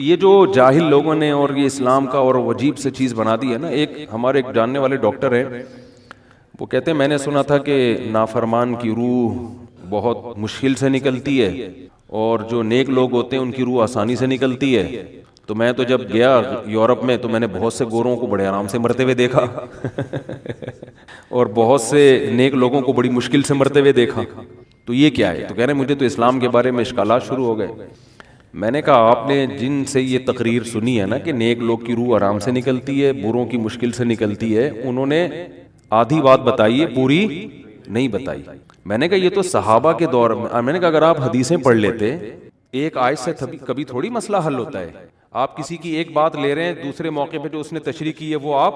یہ جو جاہل لوگوں نے اور یہ اسلام کا اور عجیب سے چیز بنا دی ہے نا، ایک ہمارے ایک جاننے والے ڈاکٹر ہیں، وہ کہتے ہیں میں نے سنا تھا کہ نافرمان کی روح بہت مشکل سے نکلتی ہے اور جو نیک لوگ ہوتے ہیں ان کی روح آسانی سے نکلتی ہے. تو میں تو جب گیا یورپ میں تو میں نے بہت سے گوروں کو بڑے آرام سے مرتے ہوئے دیکھا اور بہت سے نیک لوگوں کو بڑی مشکل سے مرتے ہوئے دیکھا. تو یہ کیا ہے؟ تو کہہ رہے ہیں مجھے تو اسلام کے بارے میں اشکالات شروع ہو گئے. میں نے کہا آپ نے جن سے یہ تقریر سنی ہے نا کہ نیک لوگ کی روح آرام سے نکلتی ہے، بروں کی مشکل سے نکلتی ہے، انہوں نے آدھی بات بتائی ہے، پوری نہیں بتائی. میں نے کہا یہ تو صحابہ کے دور میں نے کہا اگر آپ حدیثیں پڑھ لیتے، ایک آیت سے کبھی تھوڑی مسئلہ حل ہوتا ہے. آپ کسی کی ایک بات لے رہے ہیں، دوسرے موقع پہ جو اس نے تشریح کی ہے وہ آپ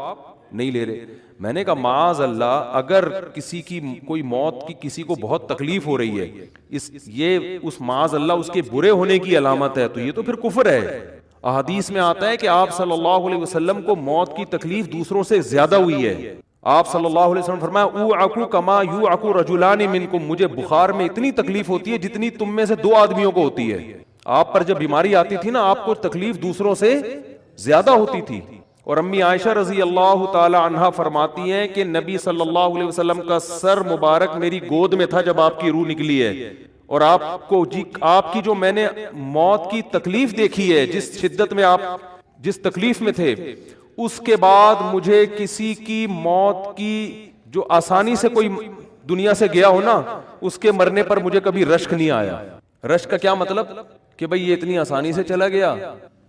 نہیں لے رہے. میں نے کہا معاذ اللہ، اگر کسی کی کوئی موت کی کسی کو بہت تکلیف ہو رہی ہے، یہ اس معاذ اللہ اس کے برے ہونے کی علامت ہے، تو یہ تو پھر کفر ہے. احادیث میں آتا ہے کہ آپ صلی اللہ علیہ وسلم کو موت کی تکلیف دوسروں سے زیادہ ہوئی ہے. آپ صلی اللہ علیہ وسلم فرمایا اوعکو کما یوعکو رجلان منکم، مجھے بخار میں اتنی تکلیف ہوتی ہے جتنی تم میں سے دو آدمیوں کو ہوتی ہے. آپ پر جب بیماری آتی تھی نا، آپ کو تکلیف دوسروں سے زیادہ ہوتی تھی. اور امی عائشہ رضی اللہ تعالی عنہا فرماتی ہیں کہ نبی صلی اللہ علیہ وسلم کا سر مبارک میری گود میں تھا جب آپ کی روح نکلی ہے، اور آپ کی جو میں نے موت کی تکلیف دیکھی ہے، جس شدت میں آپ جس تکلیف میں تھے، اس کے بعد مجھے کسی کی موت کی جو آسانی سے کوئی دنیا سے گیا ہو نا، اس کے مرنے پر مجھے کبھی رشک نہیں آیا. رشک کا کیا مطلب؟ کہ بھئی یہ اتنی آسانی سے چلا گیا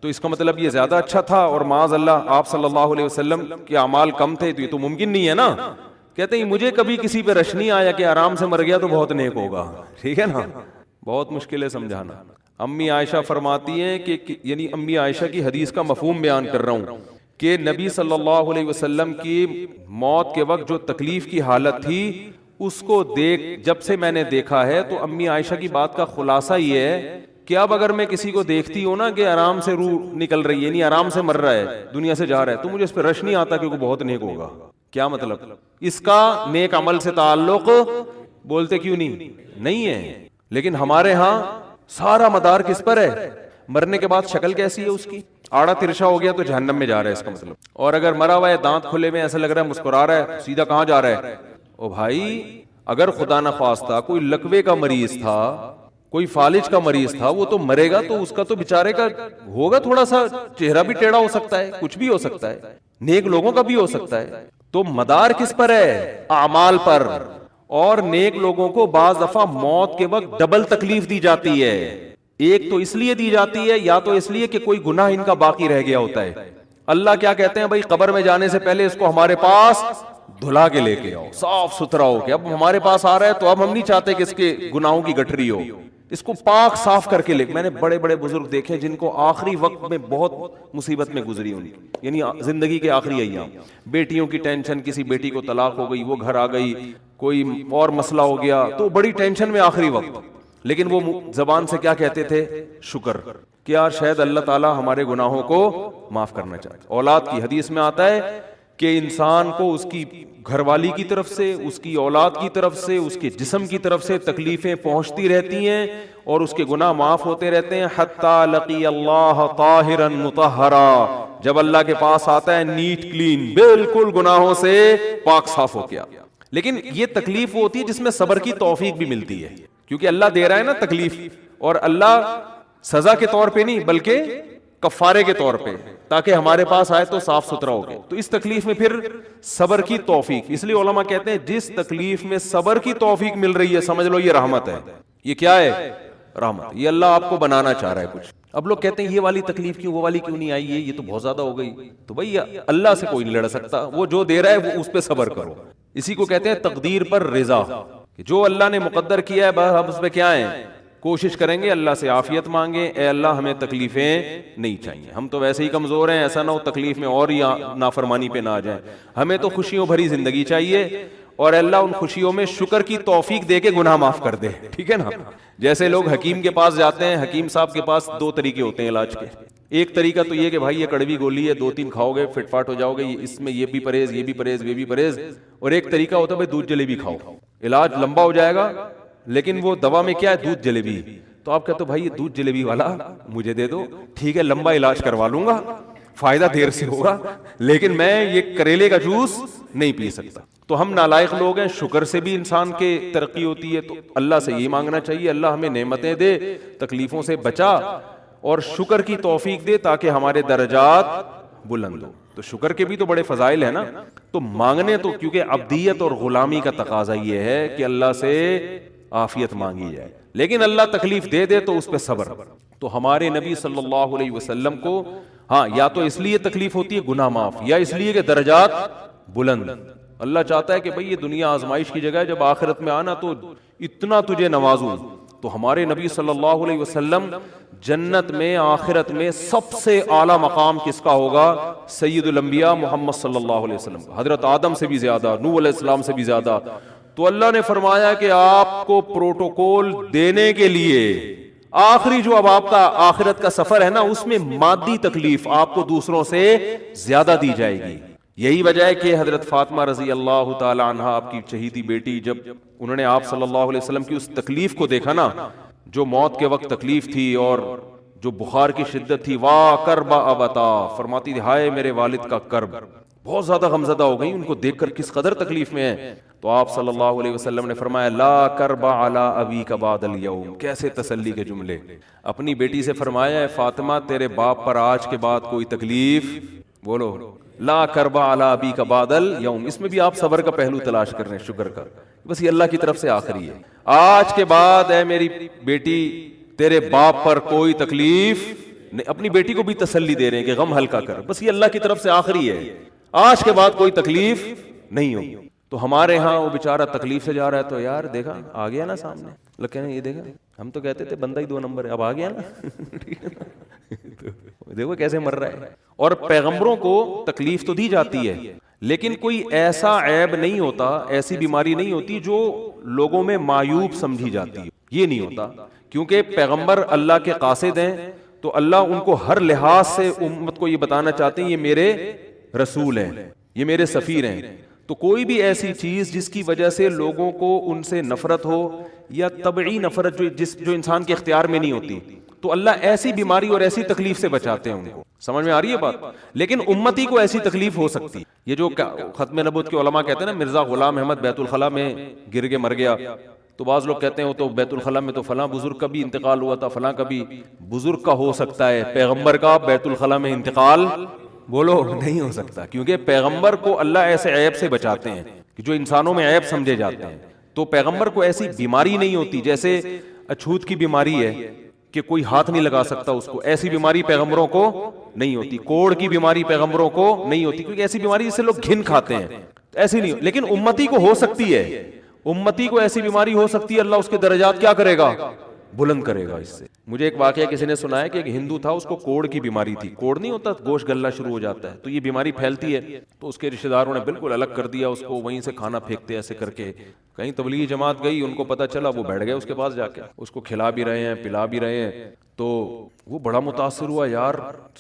تو اس کا مطلب یہ زیادہ اچھا تھا، اور معاذ اللہ آپ صلی اللہ علیہ وسلم کے اعمال کم تھے، تو یہ تو ممکن نہیں ہے نا. کہتے ہیں مجھے کبھی کسی پہ رش نہیں آیا کہ آرام سے مر گیا تو بہت نیک ہوگا. ٹھیک ہے نا، بہت مشکل ہے سمجھانا. امی عائشہ فرماتی ہیں کہ یعنی امی عائشہ کی حدیث کا مفہوم بیان کر رہا ہوں کہ نبی صلی اللہ علیہ وسلم کی موت کے وقت جو تکلیف کی حالت تھی، اس کو جب سے میں نے دیکھا ہے، تو امی عائشہ کی بات کا خلاصہ یہ ہے کہ اب اگر میں کسی کو دیکھتی ہوں نا کہ آرام سے روح نکل رہی ہے، یعنی آرام سے مر رہا ہے، دنیا سے جا رہا ہے، تو مجھے اس پہ رش نہیں آتا کہ وہ بہت نیک ہوگا. کیا مطلب؟ اس کا نیک عمل سے تعلق بولتے کیوں نہیں ہے. لیکن ہمارے ہاں سارا مدار کس پر ہے؟ مرنے کے بعد شکل کیسی ہے اس کی؟ آڑا ترشا ہو گیا تو جہنم میں جا رہا ہے اس کا مطلب. اور اگر مرا ہوا ہے، دانت کھلے میں، ایسا لگ رہا ہے مسکرا رہا ہے، سیدھا کہاں جا رہا ہے؟ او بھائی، اگر خدا نخواستہ کوئی لکوے کا مریض تھا، کوئی فالج کا مریض تھا، وہ تو مرے گا تو اس کا تو بیچارے کا ہوگا، تھوڑا سا چہرہ بھی ٹیڑھا ہو سکتا ہے، کچھ بھی ہو سکتا ہے، نیک لوگوں کا بھی ہو سکتا ہے. تو مدار کس پر ہے؟ اعمال پر. اور نیک لوگوں کو بعض دفعہ موت کے وقت ڈبل تکلیف دی جاتی ہے. ایک تو اس لیے دی جاتی ہے، یا تو اس لیے کہ کوئی گناہ ان کا باقی رہ گیا ہوتا ہے. اللہ کیا کہتے ہیں؟ بھائی قبر میں جانے سے پہلے اس کو ہمارے پاس دھلا کے لے کے آؤ، صاف ستھرا ہو کے. اب ہمارے پاس آ رہا ہے تو اب ہم نہیں چاہتے کہ اس کے گناہوں کی گٹھری ہو، اس کو پاک صاف کر کے لے. میں نے بڑے بڑے بزرگ دیکھے جن کو آخری وقت میں بہت مصیبت میں گزری ان کی، یعنی زندگی کے آخری ایام، بیٹیوں کی ٹینشن، کسی بیٹی کو طلاق ہو گئی، وہ گھر آ گئی، کوئی اور مسئلہ ہو گیا، تو بڑی ٹینشن میں آخری وقت. لیکن وہ زبان سے کیا کہتے تھے؟ شکر، کہ یار شاید اللہ تعالی ہمارے گناہوں کو معاف کرنا چاہتے. اولاد کی حدیث میں آتا ہے کہ انسان کو اس کی گھر والی کی طرف سے، اس کی اولاد کی طرف سے، اس کے جسم کی طرف سے تکلیفیں پہنچتی رہتی ہیں اور اس کے گناہ معاف ہوتے رہتے ہیں، حتی لقی اللہ طاہرا مطہرا، جب اللہ کے پاس آتا ہے نیٹ کلین، بالکل گناہوں سے پاک صاف ہو گیا. لیکن یہ تکلیف وہ ہوتی ہے جس میں صبر کی توفیق بھی ملتی ہے، کیونکہ اللہ دے رہا ہے نا تکلیف، اور اللہ سزا کے طور پہ نہیں بلکہ کفارے کے طور پہ، تاکہ ہمارے پاس آئے تو صاف ستھرا ہو گئے. تو اس تکلیف میں پھر صبر کی توفیق، اس لیے علماء کہتے ہیں جس تکلیف میں صبر کی توفیق مل رہی ہے سمجھ لو یہ رحمت ہے. یہ کیا ہے؟ رحمت. یہ اللہ آپ کو بنانا چاہ رہا ہے کچھ. اب لوگ کہتے ہیں یہ والی تکلیف کیوں، وہ والی کیوں نہیں آئی ہے، یہ تو بہت زیادہ ہو گئی. تو بھائی اللہ سے کوئی نہیں لڑ سکتا، وہ جو دے رہا ہے وہ اس پہ صبر کرو. اسی کو کہتے ہیں تقدیر پر رضا، کہ جو اللہ نے مقدر کیا ہے بس ہم اس پہ کیا ہیں، کوشش کریں گے اللہ سے عافیت مانگیں، اے اللہ ہمیں تکلیفیں نہیں چاہیے، ہم تو ویسے ہی کمزور ہیں، ایسا نہ ہو تکلیف میں اور نافرمانی پہ نہ آ جائیں، ہمیں تو خوشیوں بھری زندگی چاہیے، اور اللہ ان خوشیوں میں شکر کی توفیق دے کے گناہ معاف کر دے. ٹھیک ہے نا؟ جیسے لوگ حکیم کے پاس جاتے ہیں، حکیم صاحب کے پاس دو طریقے ہوتے ہیں علاج کے. ایک طریقہ تو یہ کہ بھائی یہ کڑوی گولی ہے، 2-3 کھاؤ گے فٹ فاٹ ہو جاؤ گے، اس میں یہ بھی پرہیز، یہ بھی پرہیز، یہ بھی پرہیز. اور ایک طریقہ ہوتا ہے بھائی دودھ جلیبی کھاؤ، علاج لمبا ہو جائے گا لیکن وہ دوا میں کیا ہے؟ دودھ جلیبی. تو آپ کہتے ہو بھائی یہ دودھ جلیبی والا مجھے دے دو، ٹھیک ہے لمبا علاج کروا لوں گا، فائدہ دیر سے ہوگا، لیکن میں یہ کریلے کا جوس نہیں پی سکتا۔ تو ہم نالائق لوگ ہیں، شکر سے بھی انسان کے ترقی ہوتی ہے، تو اللہ سے یہ مانگنا چاہیے اللہ ہمیں نعمتیں دے، تکلیفوں سے بچا اور شکر کی توفیق دے تاکہ ہمارے درجات بلند ہو۔ تو شکر کے بھی تو بڑے فضائل ہیں نا، تو مانگنے تو کیونکہ عبدیت اور غلامی کا تقاضا یہ ہے کہ اللہ سے عافیت مانگی جائے، لیکن اللہ تکلیف دے دے تو اس پہ صبر۔ تو ہمارے نبی صلی اللہ علیہ وسلم کو ہاں یا تو اس لیے تکلیف ہوتی ہے گناہ معاف، یا اس لیے کہ درجات بلند۔ اللہ چاہتا ہے کہ بھئی یہ دنیا آزمائش کی جگہ ہے، جب آخرت میں آنا تو اتنا تجھے نوازوں۔ تو ہمارے نبی صلی اللہ علیہ وسلم جنت میں آخرت میں سب سے اعلیٰ مقام کس کا ہوگا؟ سید الانبیاء محمد صلی اللہ علیہ وسلم، حضرت آدم سے بھی زیادہ، نوح علیہ السلام سے بھی زیادہ۔ تو اللہ نے فرمایا کہ آپ کو پروٹوکول دینے کے لیے آخری جو اب آپ کا آخرت کا سفر ہے نا، اس میں مادی تکلیف آپ کو دوسروں سے زیادہ دی جائے گی۔ یہی وجہ ہے کہ حضرت فاطمہ رضی اللہ تعالی عنہ آپ کی چہیتی بیٹی، جب انہوں نے آپ صلی اللہ علیہ وسلم کی اس تکلیف کو دیکھا نا، جو موت کے وقت تکلیف تھی اور جو بخار کی شدت تھی، واہ کرب ابتا، فرماتی تھی ہائے میرے والد کا کرب، بہت زیادہ غمزدہ ہو گئی ان کو دیکھ کر کس قدر تکلیف میں ہے۔ تو آپ صلی اللہ علیہ وسلم نے فرمایا لا کرب علی ابیک بعد الیوم، کیسے تسلی کے جملے۔ اپنی بیٹی سے فرمایا ہے فاطمہ تیرے باپ پر آج کے بعد کوئی تکلیف، بولو لا کرب علی ابیک بعد الیوم، اس میں بھی آپ صبر کا پہلو تلاش کر رہے ہیں، شکر کا، بس یہ اللہ کی طرف سے آخری ہے۔ آج کے بعد اے میری بیٹی تیرے باپ پر کوئی تکلیف نہیں، اپنی بیٹی کو بھی تسلی دے رہے ہیں کہ غم ہلکا کر، بس یہ اللہ کی طرف سے آخری ہے، آج کے بعد کوئی تکلیف نہیں ہوگی۔ تو ہمارے ہاں وہ بیچارہ تکلیف سے جا رہا ہے تو یار دیکھا آ گیا نا سامنے، لوگ کہنے یہ دیکھا ہم تو کہتے تھے بندہ ہی 2 نمبر ہے، اب آ گیا نا دیکھو کیسے مر رہا ہے۔ اور پیغمبروں کو تکلیف تو دی جاتی ہے، لیکن کوئی ایسا عیب نہیں ہوتا، ایسی بیماری نہیں ہوتی جو لوگوں میں معیوب سمجھی جاتی ہے، یہ نہیں ہوتا، کیونکہ پیغمبر اللہ کے قاصد ہیں، تو اللہ ان کو ہر لحاظ سے امت کو یہ بتانا چاہتے ہیں یہ میرے رسول ہیں، یہ میرے سفیر ہیں۔ تو کوئی بھی ایسی چیز جس کی وجہ سے لوگوں کو ان سے نفرت ہو، یا طبعی نفرت جو انسان کے اختیار میں نہیں ہوتی، تو اللہ ایسی بیماری اور ایسی تکلیف سے بچاتے ہیں ان کو۔ سمجھ میں آ رہی ہے بات؟ لیکن امتی کو ایسی تکلیف ہو سکتی، یہ جو ختم نبوت کے علماء کہتے ہیں نا مرزا غلام احمد بیت الخلاء میں گر کے مر گیا، تو بعض لوگ کہتے ہیں وہ تو بیت الخلاء میں تو فلاں بزرگ کا بھی انتقال ہوا تھا، فلاں کا بھی بزرگ کا ہو سکتا ہے، پیغمبر کا بیت الخلاء میں انتقال بولو نہیں ہو سکتا، کیونکہ پیغمبر کو اللہ ایسے عیب سے بچاتے ہیں کہ جو انسانوں میں عیب سمجھے جاتے ہیں۔ تو پیغمبر کو ایسی بیماری نہیں ہوتی، جیسے اچھوت کی بیماری ہے کہ کوئی ہاتھ نہیں لگا سکتا اس کو، ایسی بیماری پیغمبروں کو نہیں ہوتی۔ کوڑ کی بیماری پیغمبروں کو نہیں ہوتی، کیونکہ ایسی بیماری جس سے لوگ گھن کھاتے ہیں، ایسی نہیں، لیکن امتی کو ہو سکتی ہے، امتی کو ایسی بیماری ہو سکتی ہے، اللہ اس کے درجات کیا کرے گا؟ بلند کرے گا اس سے۔ مجھے ایک واقعہ کسی نے سنایا کہ ایک ہندو تھا، اس کو کوڑ کی بیماری تھی، کوڑ نہیں ہوتا گوشت گلنا شروع ہو جاتا ہے، تو یہ بیماری پھیلتی ہے، تو اس کے رشتہ داروں نے بالکل الگ کر دیا اس کو، وہیں سے کھانا پھینکتے ایسے کر کے۔ کہیں تبلیغی جماعت گئی، ان کو پتہ چلا، وہ بیٹھ گئے اس کے پاس جا کے، اس کو کھلا بھی رہے ہیں پلا بھی رہے ہیں، تو وہ بڑا متاثر ہوا، یار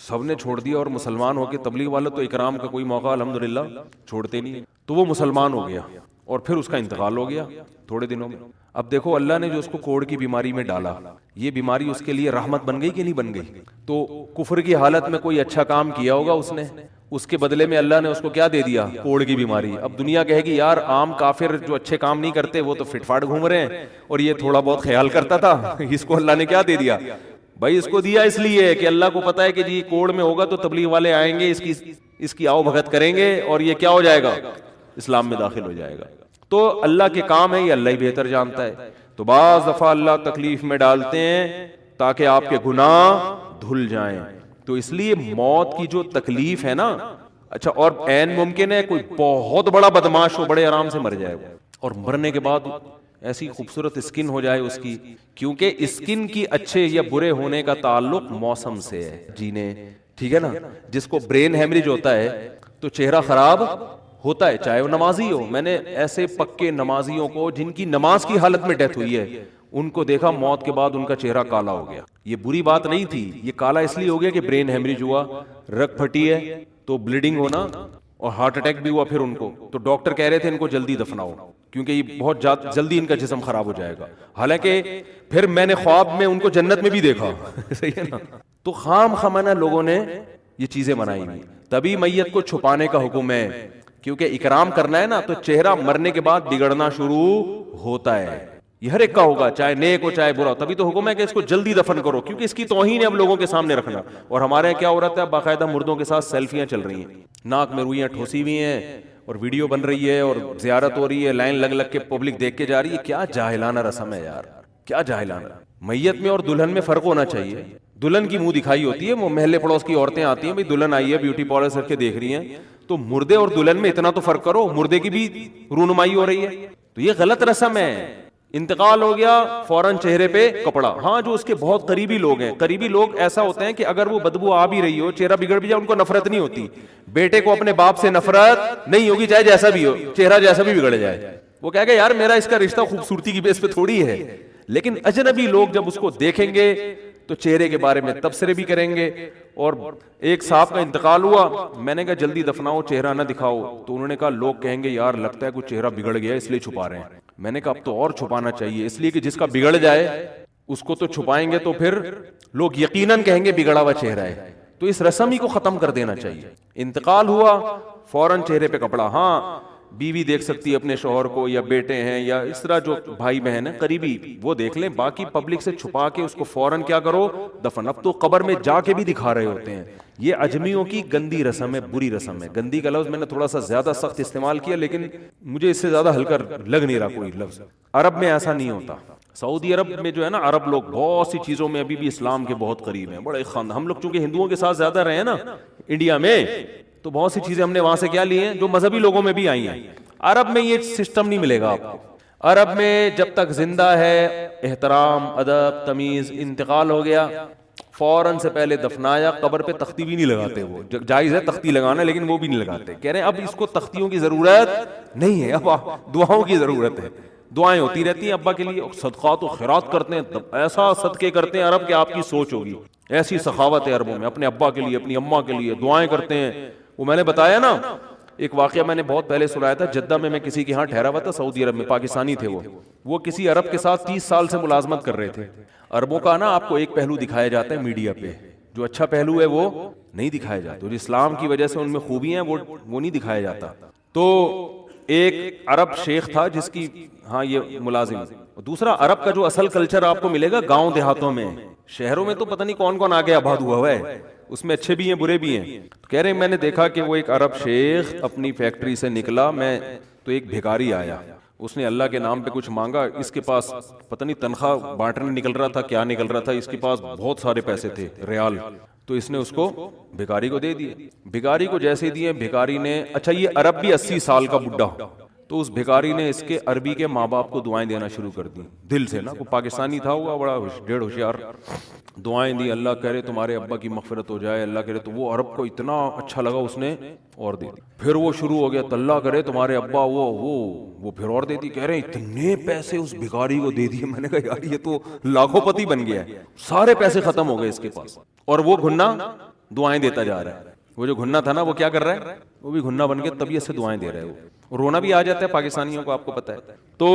سب نے چھوڑ دیا اور مسلمان ہو کے، تبلیغ والے تو اکرام کا کوئی موقع الحمدللہ چھوڑتے نہیں، تو وہ مسلمان ہو گیا اور پھر اس کا انتقال ہو گیا تھوڑے دنوں میں۔ اب دیکھو اللہ نے جو اس کو کوڑ کی بیماری میں ڈالا، یہ بیماری اس کے لیے رحمت بن گئی کہ نہیں بن گئی؟ تو کفر کی حالت میں کوئی اچھا کام کیا ہوگا اس نے، اس کے بدلے میں اللہ نے اس کو کیا دے دیا؟ کوڑ کی بیماری۔ اب دنیا کہے گی یار عام کافر جو اچھے کام نہیں کرتے وہ تو فٹ فاٹ گھوم رہے ہیں، اور یہ تھوڑا بہت خیال کرتا تھا، اس کو اللہ نے کیا دے دیا؟ بھائی اس کو دیا اس لیے کہ اللہ کو پتا ہے کہ جی کوڑ میں ہوگا تو تبلیغ والے آئیں گے، اس کی آؤ بھگت کریں گے، اور یہ کیا ہو جائے گا؟ اسلام میں داخل ہو جائے گا۔ تو اللہ کے کام ہے، یہ اللہ ہی بہتر جانتا ہے۔ تو بعض دفعہ اللہ تکلیف میں ڈالتے ہیں تاکہ آپ کے گناہ دھل جائیں، تو اس لیے موت کی جو تکلیف ہے نا، اچھا اور عین ممکن ہے کوئی بہت بڑا بدماش ہو، بڑے آرام سے مر جائے وہ، اور مرنے کے بعد ایسی خوبصورت اسکن ہو جائے اس کی، کیونکہ اسکن کی اچھے یا برے ہونے کا تعلق موسم سے ہے، جینے، ٹھیک ہے نا؟ جس کو برین ہیمریج ہوتا ہے تو چہرہ خراب ہوتا ہے، چاہے وہ نمازی ہو۔ میں نے ایسے پکے نمازیوں کو جن کی نماز کی حالت میں ڈیتھ ہوئی ہے، ان کو دیکھا موت کے بعد ان کا چہرہ کالا ہو گیا۔ یہ بری بات نہیں تھی، یہ کالا اس لیے ہو گیا کہ برین ہیمریج ہوا، رگ پھٹی ہے تو بلیڈنگ ہونا، اور ہارٹ اٹیک بھی ہوا پھر ان کو، تو ڈاکٹر کہہ رہے تھے ان کو جلدی دفناؤ کیونکہ یہ بہت جلدی ان کا جسم خراب ہو جائے گا. حالانکہ پھر میں نے خواب میں ان کو جنت میں بھی دیکھا. صحیح ہے نا. تو خام خمانہ لوگوں نے یہ چیزیں بنائی ہوئی. تبھی میت کو چھپانے کا حکم ہے, کیونکہ اکرام کرنا ہے نا, تو چہرہ مرنے کے بعد بگڑنا شروع ہوتا ہے. یہ ہر ایک کا ہوگا, چاہے نیک ہو چاہے برا. تبھی تو حکم ہے کہ اس کو جلدی دفن کرو, کیونکہ اس کی توہین ہے اب لوگوں کے سامنے رکھنا. اور ہمارے یہاں کیا ہو رہا ہے, باقاعدہ مردوں کے ساتھ سیلفیاں چل رہی ہیں, ناک میں روئیاں ٹھوسی ہوئی ہیں, اور ویڈیو بن رہی ہے, اور زیارت ہو رہی ہے, لائن لگ لگ کے پبلک دیکھ کے جا رہی ہے. کیا جاہلانہ رسم ہے یار, کیا جاہلانہ. میت میں اور دلہن میں فرق ہونا چاہیے. دلہن کی منہ دکھائی ہوتی ہے, وہ محلے پڑوس کی عورتیں آتی ہیں, بھائی دلہن آئی ہے, بیوٹی پارلر سے کے دیکھ رہی ہیں. تو مردے اور دلہن میں اتنا تو فرق کرو, مردے کی بھی رونمائی ہو رہی ہے. تو یہ غلط رسم ہے. انتقال ہو گیا فوراً چہرے پہ کپڑا. ہاں جو اس کے بہت قریبی لوگ ہیں, قریبی لوگ ایسا ہوتے ہیں کہ اگر وہ بدبو آ بھی رہی ہو, چہرہ بگڑ بھی جائے, ان کو نفرت نہیں ہوتی. بیٹے کو اپنے باپ سے نفرت نہیں ہوگی, چاہے جیسا بھی ہو, چہرہ جیسا بھی بگڑ جائے. وہ کہے گا یار میرا اس کا رشتہ خوبصورتی کی بیس پہ تھوڑی ہے. لیکن اجنبی لوگ جب اس کو دیکھیں گے تو چہرے کے بارے میں تبصرے بھی کریں گے. اور ایک صاحب کا انتقال ہوا, میں نے کہا جلدی دفناؤ, چہرہ نہ دکھاؤ. تو انہوں نے کہا لوگ کہیں گے یار لگتا ہے کچھ چہرہ بگڑ گیا اس لیے چھپا رہے ہیں. میں نے کہا اب تو اور چھپانا چاہیے, اس لیے کہ جس کا بگڑ جائے اس کو تو چھپائیں گے تو پھر لوگ یقیناً کہیں گے بگڑا ہوا چہرہ ہے. تو اس رسم ہی کو ختم کر دینا چاہیے. انتقال ہوا فوراً چہرے پہ کپڑا. ہاں بیوی دیکھ سکتی ہے اپنے شوہر کو, یا بیٹے ہیں, یا اس طرح جو بھائی بہن ہیں قریبی, وہ دیکھ لیں. باقی پبلک سے چھپا کے اس کو فوراً کیا کرو, دفن. اب تو قبر میں جا کے بھی دکھا رہے ہوتے ہیں. یہ اجمیوں کی گندی رسم ہے, بری رسم ہے. گندی کا لفظ میں نے تھوڑا سا زیادہ سخت استعمال کیا, لیکن مجھے اس سے زیادہ ہلکا لگ نہیں رہا کوئی لفظ. عرب میں ایسا نہیں ہوتا. سعودی عرب میں جو ہے نا, عرب لوگ بہت سی چیزوں میں ابھی بھی اسلام کے بہت قریب ہیں, بڑے خاندان. ہم لوگ چونکہ ہندوؤں کے ساتھ زیادہ رہے ہیں نا انڈیا میں, تو بہت سی چیزیں ہم نے وہاں سے کیا لی ہیں جو مذہبی لوگوں میں بھی آئی ہیں. عرب میں یہ سسٹم نہیں ملے گا آپ کو. عرب میں جب تک زندہ ہے احترام, ادب, تمیز. انتقال ہو گیا فوراً سے پہلے دفنایا, قبر پہ تختی بھی نہیں لگاتے. وہ جائز ہے تختی لگانا, لیکن وہ بھی نہیں لگاتے. کہہ رہے ہیں اب اس کو تختیوں کی ضرورت نہیں ہے, اب دعاؤں کی ضرورت ہے. دعائیں ہوتی رہتی ہیں ابا کے لیے, صدقات و خیرات کرتے ہیں, ایسا صدقے کرتے ہیں عرب کہ آپ کی سوچ ہوگی. ایسی سخاوت ہے عربوں میں, اپنے ابا کے لیے, اپنی اماں کے لیے دعائیں کرتے ہیں. وہ میں نے بتایا نا ایک واقعہ میں نے بہت پہلے سنایا تھا, جدہ میں کسی کے ہاں ٹھہرا ہوا تھا, سعودی عرب میں, پاکستانی تھے وہ کسی عرب کے ساتھ 30 سال سے ملازمت کر رہے تھے. عربوں کا نا آپ کو ایک پہلو دکھایا جاتا ہے میڈیا پہ, جو اچھا پہلو ہے وہ نہیں دکھایا جاتا, جو اسلام کی وجہ سے ان میں خوبیاں ہیں وہ نہیں دکھایا جاتا. تو ایک عرب شیخ تھا جس کی ہاں یہ ملازم. دوسرا عرب کا جو اصل کلچر آپ کو ملے گا گاؤں دیہاتوں میں, شہروں میں تو پتہ نہیں کون کون آگے آباد ہوا ہے, اس میں اچھے بھی ہیں برے بھی ہیں. کہہ رہے ہیں میں نے دیکھا کہ وہ ایک عرب شیخ اپنی فیکٹری سے نکلا, میں تو ایک بھکاری آیا, اس نے اللہ کے نام پہ کچھ مانگا. اس کے پاس پتہ نہیں تنخواہ بانٹنے نکل رہا تھا, کیا نکل رہا تھا, اس کے پاس بہت سارے پیسے تھے ریال. تو اس نے اس کو بھکاری کو دے دیے. بھکاری کو جیسے دیے, بھکاری نے, اچھا یہ عرب بھی 80 سال کا بڈھا, تو اس بھکاری نے اس کے عربی کے ماں باپ کو دعائیں دینا شروع کر دی دل سے نا. وہ پاکستانی تھا, ہوا بڑا ڈیڑھ ہوشیار, دعائیں دی, اللہ کرے تمہارے ابا کی مغفرت ہو جائے, اللہ کرے. تو وہ عرب کو اتنا اچھا لگا, اس نے اور دے دی. پھر وہ شروع ہو گیا, اللہ کرے تمہارے ابا وہ پھر اور دے دی. کہہ رہے ہیں اتنے پیسے اس بھکاری کو دے دیے. میں نے کہا یار یہ تو لاکھوں پتی بن گیا ہے, سارے پیسے ختم ہو گئے اس کے پاس, اور وہ گھنا دعائیں دیتا جا رہا ہے. وہ جو گھنا تھا نا وہ کیا کر رہا ہے, وہ بھی گھنا بن کے طبیعت سے دعائیں دے رہا ہے. وہ رونا بھی آ جاتا ہے پاکستانیوں کو, آپ کو پتہ ہے. تو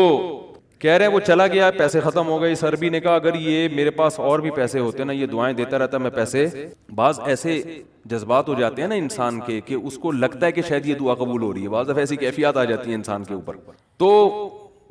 کہہ رہے ہیں وہ چلا گیا, پیسے ختم ہو گئے. اس عربی نے کہا اگر یہ میرے پاس اور بھی پیسے ہوتے نا, یہ دعائیں دیتا رہتا, میں پیسے. بعض ایسے جذبات ہو جاتے ہیں نا انسان کے کہ اس کو لگتا ہے کہ شاید یہ دعا قبول ہو رہی ہے, بعض دفعہ ایسی کیفیات آ جاتی ہیں انسان کے اوپر. تو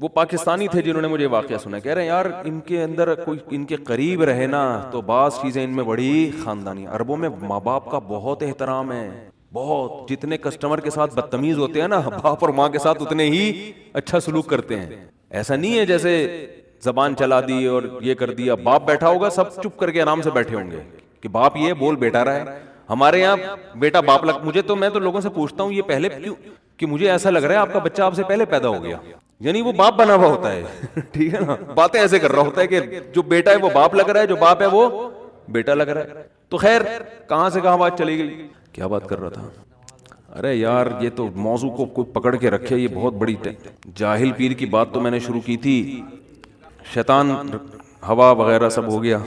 وہ پاکستانی تھے جنہوں نے مجھے واقعہ سنا. کہہ رہے ہیں یار ان کے اندر کوئی ان کے قریب رہے نا تو بعض چیزیں ان میں بڑی خاندانی. عربوں میں ماں باپ کا بہت احترام ہے, بہت. جتنے کسٹمر کے ساتھ بدتمیز ہوتے ہیں نا, باپ اور ماں کے ساتھ اتنے ہی اچھا سلوک کرتے ہیں. ایسا نہیں ہے جیسے زبان چلا دی اور یہ کر دیا. باپ بیٹھا ہوگا, سب چپ کر کے آرام سے بیٹھے ہوں گے کہ باپ یہ بول بیٹا رہا ہے. ہمارے یہاں بیٹا باپ میں تو لوگوں سے پوچھتا ہوں یہ پہلے کیوں, کہ مجھے ایسا لگ رہا ہے آپ کا بچہ آپ سے پہلے پیدا ہو گیا, یعنی وہ باپ بنا ہوا ہوتا ہے. ٹھیک ہے نا, باتیں ایسے کر رہا ہوتا ہے کہ جو بیٹا ہے وہ باپ لگ رہا ہے, جو باپ ہے وہ بیٹا لگ رہا ہے. تو خیر کہاں سے کہاں بات چلی گئی, کیا بات کر رہا تھا. ارے یار یہ تو موضوع کو کوئی پکڑ کے رکھے, یہ بہت بڑی جاہل پیر کی بات تو میں نے شروع کی تھی, شیطان ہوا وغیرہ سب ہو گیا.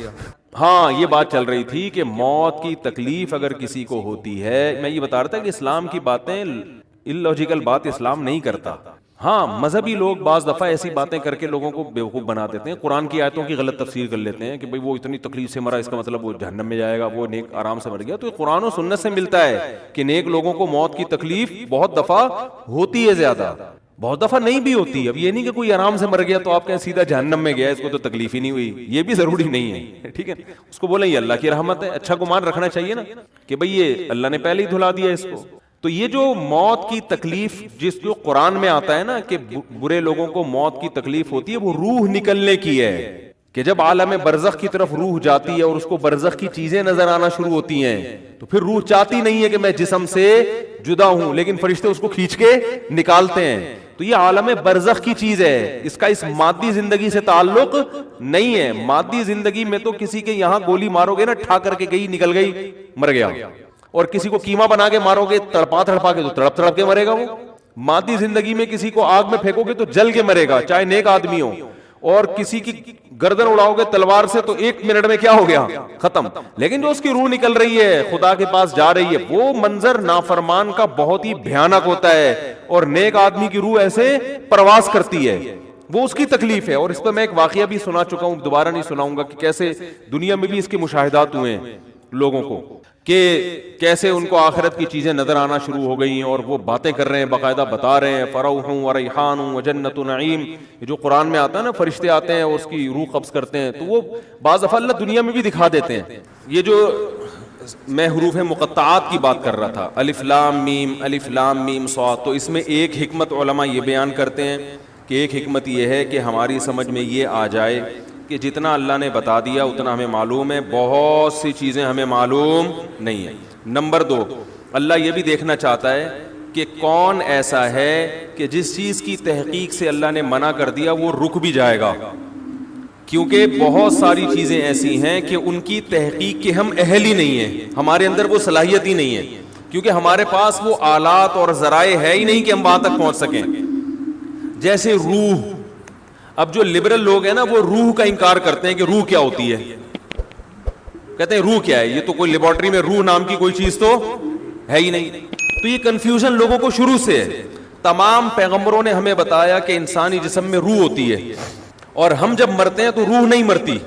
ہاں یہ بات چل رہی تھی کہ موت کی تکلیف اگر کسی کو ہوتی ہے, میں یہ بتا رہا تھا کہ اسلام کی باتیں, اللاجیکل بات اسلام نہیں کرتا. ہاں مذہبی لوگ بعض دفعہ ایسی باتیں کر کے لوگوں کو بیوقوف بنا دیتے ہیں، قرآن کی آیتوں کی غلط تفسیر کر لیتے ہیں کہ بھئی وہ اتنی تکلیف سے مرا، اس کا مطلب وہ جہنم میں جائے گا، وہ نیک آرام سے مر گیا۔ تو قرآن و سنت سے ملتا ہے کہ نیک لوگوں کو موت کی تکلیف بہت دفعہ ہوتی ہے، زیادہ بہت دفعہ نہیں بھی ہوتی۔ اب یہ نہیں کہ کوئی آرام سے مر گیا تو آپ کہیں سیدھا جہنم میں گیا، اس کو تو تکلیف ہی نہیں ہوئی، یہ بھی ضروری نہیں ہے، ٹھیک ہے۔ اس کو بولیں یہ اللہ کی رحمت ہے، اچھا گمان رکھنا چاہیے نا کہ بھئی یہ اللہ نے پہلے ہی دھلا دیا اس کو۔ تو یہ جو موت کی تکلیف جو قرآن میں آتا ہے نا کہ برے لوگوں کو موت کی تکلیف ہوتی ہے، وہ روح نکلنے کی ہے، کہ جب عالم برزخ کی طرف روح جاتی ہے اور اس کو برزخ کی چیزیں نظر آنا شروع ہوتی ہیں تو پھر روح چاہتی نہیں ہے کہ میں جسم سے جدا ہوں، لیکن فرشتے اس کو کھینچ کے نکالتے ہیں۔ تو یہ عالم برزخ کی چیز ہے، اس کا اس مادی زندگی سے تعلق نہیں ہے۔ مادی زندگی میں تو کسی کے یہاں گولی مارو گے نا، ٹھا کر کے گئی، نکل گئی، مر گیا، اور کسی کو کیما بنا کے مارو گے تڑپا کے تو تڑپ تڑپ کے مرے گا وہ۔ مادی زندگی میں کسی کو آگ میں پھینکو گے تو جل کے مرے گا، چاہے نیک آدمی ہو، اور کسی کی گردن اڑاؤ گے تلوار سے تو 1 منٹ میں کیا ہو گیا، ختم۔ لیکن جو اس کی روح نکل رہی ہے، خدا کے پاس جا رہی ہے، وہ منظر نافرمان کا بہت ہی بھیانک ہوتا ہے، اور نیک آدمی کی روح ایسے پرواز کرتی ہے، وہ اس کی تکلیف ہے۔ اور اس پہ میں ایک واقعہ بھی سنا چکا ہوں، دوبارہ نہیں سناؤں گا، کہ کیسے دنیا میں بھی اس کے مشاہدات ہوئے ہیں لوگوں کو، کہ کیسے ان کو آخرت کی چیزیں نظر آنا شروع ہو گئی ہیں، اور وہ باتیں کر رہے ہیں، باقاعدہ بتا رہے ہیں فروح و ریحان و جنت نعیم، یہ جو قرآن میں آتا ہے نا، فرشتے آتے ہیں اور اس کی روح قبض کرتے ہیں، تو وہ بعض دفعہ اللہ دنیا میں بھی دکھا دیتے ہیں۔ یہ جو میں حروف مقطعات کی بات کر رہا تھا، الف لام میم صاد، تو اس میں ایک حکمت علماء یہ بیان کرتے ہیں کہ ایک حکمت یہ ہے کہ ہماری سمجھ میں یہ آ جائے کہ جتنا اللہ نے بتا دیا اتنا ہمیں معلوم ہے، بہت سی چیزیں ہمیں معلوم نہیں ہیں۔ نمبر 2، اللہ یہ بھی دیکھنا چاہتا ہے کہ کون ایسا ہے کہ جس چیز کی تحقیق سے اللہ نے منع کر دیا وہ رک بھی جائے گا، کیونکہ بہت ساری چیزیں ایسی ہیں کہ ان کی تحقیق کے ہم اہل ہی نہیں ہیں، ہمارے اندر وہ صلاحیت ہی نہیں ہے، کیونکہ ہمارے پاس وہ آلات اور ذرائع ہے ہی نہیں کہ ہم وہاں تک پہنچ سکیں۔ جیسے روح، اب جو لبرل لوگ ہیں نا، وہ روح کا انکار کرتے ہیں کہ روح کیا ہوتی ہے، کہتے ہیں روح کیا ہے، یہ تو کوئی لیبارٹری میں روح نام کی کوئی چیز تو ہے ہی نہیں۔ تو یہ کنفیوژن لوگوں کو شروع سے ہے۔ تمام پیغمبروں نے ہمیں بتایا کہ انسانی جسم میں روح ہوتی ہے، اور ہم جب مرتے ہیں تو روح نہیں مرتی،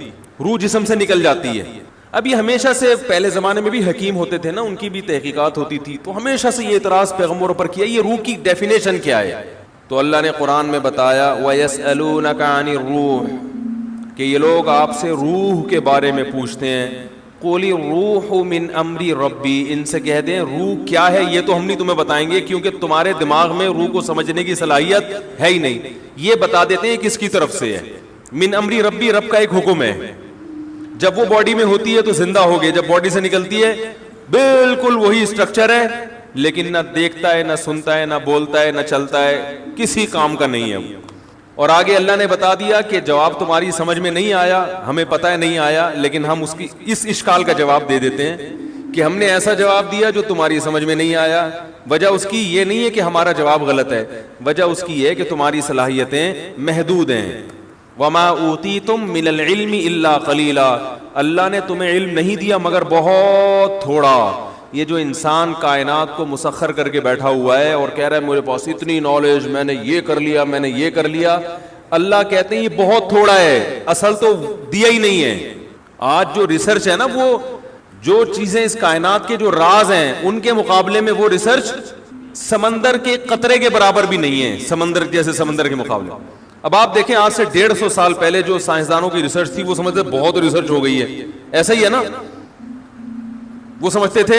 روح جسم سے نکل جاتی ہے۔ اب یہ ہمیشہ سے، پہلے زمانے میں بھی حکیم ہوتے تھے نا، ان کی بھی تحقیقات ہوتی تھی، تو ہمیشہ سے یہ اعتراض پیغمبروں پر کیا یہ روح کی ڈیفینیشن کیا ہے۔ تو اللہ نے قرآن میں بتایا وَيَسْأَلُونَكَ عَنِ الرُّوحِ، کہ یہ لوگ آپ سے روح کے بارے میں پوچھتے ہیں، قُلِ الرُّوحُ مِنْ أَمْرِ رَبِّي، ان سے کہہ دیں روح کیا ہے یہ تو ہم نہیں تمہیں بتائیں گے، کیونکہ تمہارے دماغ میں روح کو سمجھنے کی صلاحیت ہے ہی نہیں۔ یہ بتا دیتے ہیں کس کی طرف سے ہے، من امری ربی، رب کا ایک حکم ہے، جب وہ باڈی میں ہوتی ہے تو زندہ ہو گئے، جب باڈی سے نکلتی ہے بالکل وہی اسٹرکچر ہے، لیکن نہ دیکھتا ہے، نہ سنتا ہے، نہ بولتا ہے، نہ چلتا ہے، کسی کام کا نہیں ہے۔ اور آگے اللہ نے بتا دیا کہ جواب تمہاری سمجھ میں نہیں آیا، ہمیں پتہ ہے نہیں آیا، لیکن ہم اس اشکال کا جواب دے دیتے ہیں کہ ہم نے ایسا جواب دیا جو تمہاری سمجھ میں نہیں آیا۔ وجہ اس کی یہ نہیں ہے کہ ہمارا جواب غلط ہے، وجہ اس کی یہ ہے کہ تمہاری صلاحیتیں محدود ہیں۔ وَمَا أُوتِيتُم مِّنَ الْعِلْمِ إِلَّا قَلِيلًا، اللہ نے تمہیں علم نہیں دیا مگر بہت تھوڑا۔ یہ جو انسان کائنات کو مسخر کر کے بیٹھا ہوا ہے اور کہہ رہا ہے میرے پاس اتنی نالج، میں نے یہ کر لیا، میں نے یہ کر لیا، اللہ کہتے ہیں یہ بہت تھوڑا ہے، اصل تو دیا ہی نہیں ہے۔ آج جو ریسرچ ہے نا، وہ جو چیزیں اس کائنات کے جو راز ہیں ان کے مقابلے میں وہ ریسرچ سمندر کے قطرے کے برابر بھی نہیں ہے، سمندر جیسے سمندر کے مقابلے۔ اب آپ دیکھیں آج سے 150 سال پہلے جو سائنسدانوں کی ریسرچ تھی وہ سمجھتے بہت ریسرچ ہو گئی ہے، ایسا ہی ہے نا، وہ سمجھتے تھے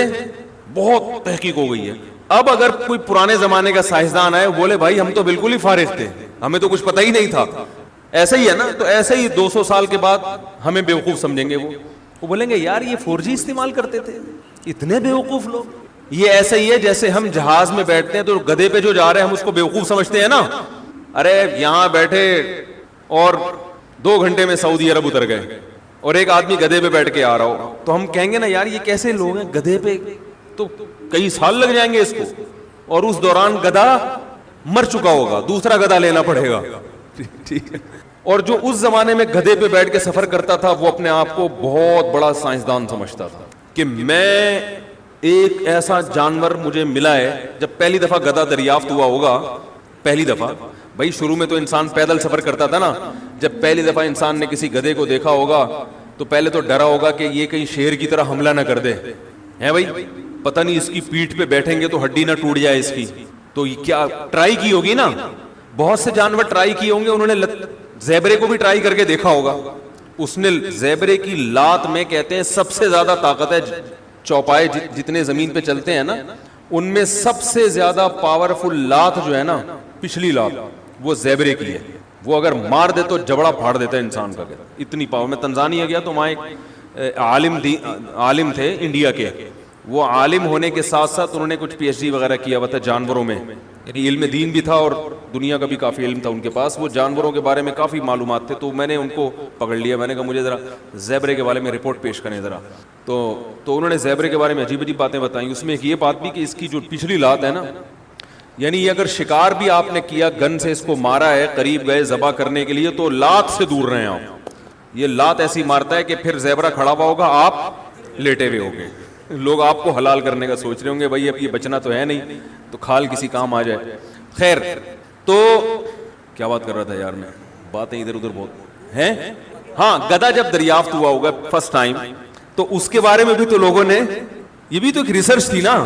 بہت تحقیق ہو گئی ہے۔ اب اگر کوئی پرانے زمانے کا سائنسدان ہے بولے بھائی ہم تو بالکل ہی فارغ تھے، ہمیں تو کچھ پتہ ہی نہیں تھا، ایسا ہی ہے نا، تو ایسے ہی 200 سال کے بعد ہمیں بیوقوف سمجھیں گے، وہ بولیں گے یار یہ 4G استعمال کرتے تھے، اتنے بیوقوف لوگ۔ یہ ایسا ہی ہے جیسے ہم جہاز میں بیٹھتے ہیں تو گدھے پہ جو جا رہے ہیں ہم اس کو بیوقوف سمجھتے ہیں نا، ارے یہاں بیٹھے اور 2 گھنٹے میں سعودی عرب اتر گئے، اور ایک آدمی گدھے پہ بیٹھ کے آ رہا ہو تو ہم کہیں گے نا یار یہ کیسے لوگ ہیں، گدھے پہ تو کئی سال لگ جائیں گے اس کو، اور اس دوران گدھا مر چکا ہوگا، دوسرا گدھا لینا پڑے گا، ٹھیک ہے۔ اور جو اس زمانے میں گدھے پہ بیٹھ کے سفر کرتا تھا وہ اپنے آپ کو بہت بڑا سائنسدان سمجھتا تھا کہ میں ایک ایسا جانور مجھے ملا ہے۔ جب پہلی دفعہ گدھا دریافت ہوا ہوگا، پہلی دفعہ بھائی شروع میں تو انسان پیدل سفر کرتا تھا نا, جب پہلی دفعہ انسان نے کسی گدھے کو دیکھا ہوگا تو پہلے تو ڈرا ہوگا کہ یہ کہیں شیر کی طرح حملہ نہ کر دے, ہے بھائی, پتہ نہیں اس کی پیٹھ پہ بیٹھیں گے تو ہڈی نہ ٹوٹ جائے اس کی. تو یہ کیا ٹرائی کی ہوگی نا, بہت سے جانور ٹرائی کیے ہوں گے, انہوں نے زیبرے کو بھی ٹرائی کر کے دیکھا ہوگا. اس نے زیبرے کی لات میں کہتے ہیں سب سے زیادہ طاقت ہے, چوپائے جتنے زمین پہ چلتے ہیں نا ان میں سب سے زیادہ پاورفل لات جو ہے نا پچھلی لات وہ زیبرے کی ہے. وہ اگر مار دے تو جبڑا پھاڑ دیتا ہے انسان کا, اتنی پاور. میں تنزانیہ گیا تو وہاں ایک عالم تھے انڈیا کے, وہ عالم ہونے کے ساتھ ساتھ انہوں نے کچھ پی ایچ ڈی وغیرہ کیا ہوا تھا جانوروں میں, یعنی علم دین بھی تھا اور دنیا کا بھی کافی علم تھا ان کے پاس. وہ جانوروں کے بارے میں کافی معلومات تھے, تو میں نے ان کو پکڑ لیا. میں نے کہا مجھے ذرا زیبرے کے بارے میں رپورٹ پیش کریں ذرا. تو انہوں نے زیبرے کے بارے میں عجیب عجیب باتیں بتائیں. اس میں ایک یہ بات بھی کہ اس کی جو پچھلی لات ہے نا, یعنی یہ اگر شکار بھی آپ نے کیا, گن سے اس کو مارا ہے, قریب گئے ذبح کرنے کے لیے, تو لات سے دور رہے آپ. یہ لات ایسی مارتا ہے کہ پھر زیبرا کھڑا ہوا ہوگا, آپ لیٹے ہوئے ہوگے. لوگ آپ کو حلال کرنے کا سوچ رہے ہوں گے, بھائی اب یہ بچنا تو ہے نہیں تو کھال کسی کام آ جائے. خیر, تو کیا بات کر رہا تھا یار میں, باتیں ادھر ادھر بہت ہیں. ہاں, گدھا جب دریافت ہوا ہوگا فرسٹ ٹائم, تو اس کے بارے میں بھی تو لوگوں نے, یہ بھی تو ایک ریسرچ تھی نا,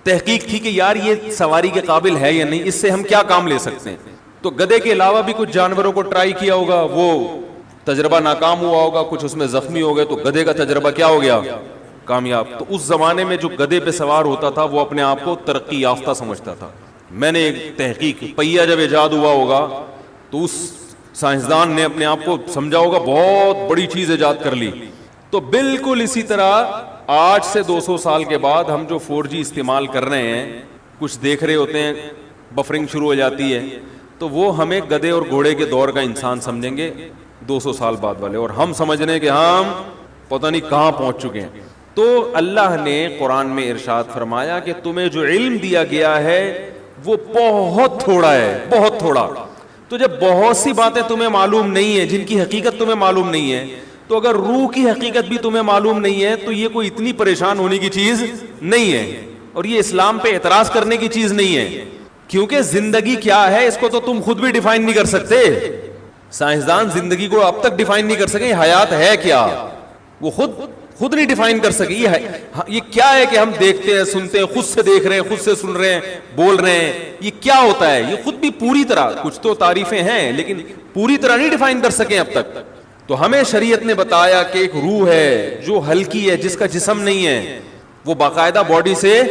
تحقیق تھی کہ یار یہ سواری کے قابل ہے یا نہیں, اس سے ہم کیا کام لے سکتے ہیں. تو گدھے کے علاوہ بھی کچھ جانوروں کو ٹرائی کیا ہوگا, وہ تجربہ ناکام ہوا ہوگا, کچھ اس میں زخمی ہو گئے, تو گدھے کا تجربہ کیا ہو گیا, کامیاب. تو اس زمانے میں جو گدھے پہ سوار ہوتا تھا وہ اپنے آپ کو ترقی یافتہ سمجھتا تھا. میں نے ایک تحقیق, پہیا جب ایجاد ہوا ہوگا تو اس سائنسدان نے اپنے آپ کو سمجھا ہوگا بہت بڑی چیز ایجاد کر لی. تو بالکل اسی طرح آج سے 200 سال کے بعد ہم جو 4G استعمال کر رہے ہیں, کچھ دیکھ رہے ہوتے ہیں, بفرنگ شروع ہو جاتی ہے, تو وہ ہمیں گدھے اور گھوڑے کے دور کا انسان سمجھیں گے 200 سال بعد والے, اور ہم سمجھ رہے ہیں کہ ہم پتہ نہیں کہاں پہنچ چکے ہیں. تو اللہ نے قرآن میں ارشاد فرمایا کہ تمہیں جو علم دیا گیا ہے وہ بہت تھوڑا ہے, بہت تھوڑا. تو جب بہت سی باتیں تمہیں معلوم نہیں ہے, جن کی حقیقت تمہیں معلوم نہیں ہے, تو اگر روح کی حقیقت بھی تمہیں معلوم نہیں ہے تو یہ کوئی اتنی پریشان ہونے کی چیز نہیں ہے, اور یہ اسلام پہ اعتراض کرنے کی چیز نہیں ہے. کیونکہ زندگی کیا ہے اس کو تو تم خود بھی ڈیفائن نہیں کر سکتے. سائنسدان زندگی کو اب تک ڈیفائن نہیں کر سکے, حیات ہے کیا وہ خود نہیں ڈیفائن کر سکے. یہ کیا ہے کہ ہم دیکھتے ہیں, سنتے ہیں, خود سے دیکھ رہے ہیں, خود سے سن رہے ہیں, بول رہے ہیں, یہ کیا ہوتا ہے, یہ خود بھی پوری طرح, کچھ تو تعریفیں ہیں لیکن پوری طرح نہیں ڈیفائن کر سکے اب تک. تو ہمیں شریعت نے بتایا کہ ایک روح ہے جو ہلکی ہے, جس کا جسم نہیں ہے, وہ باقاعدہ باڈی سے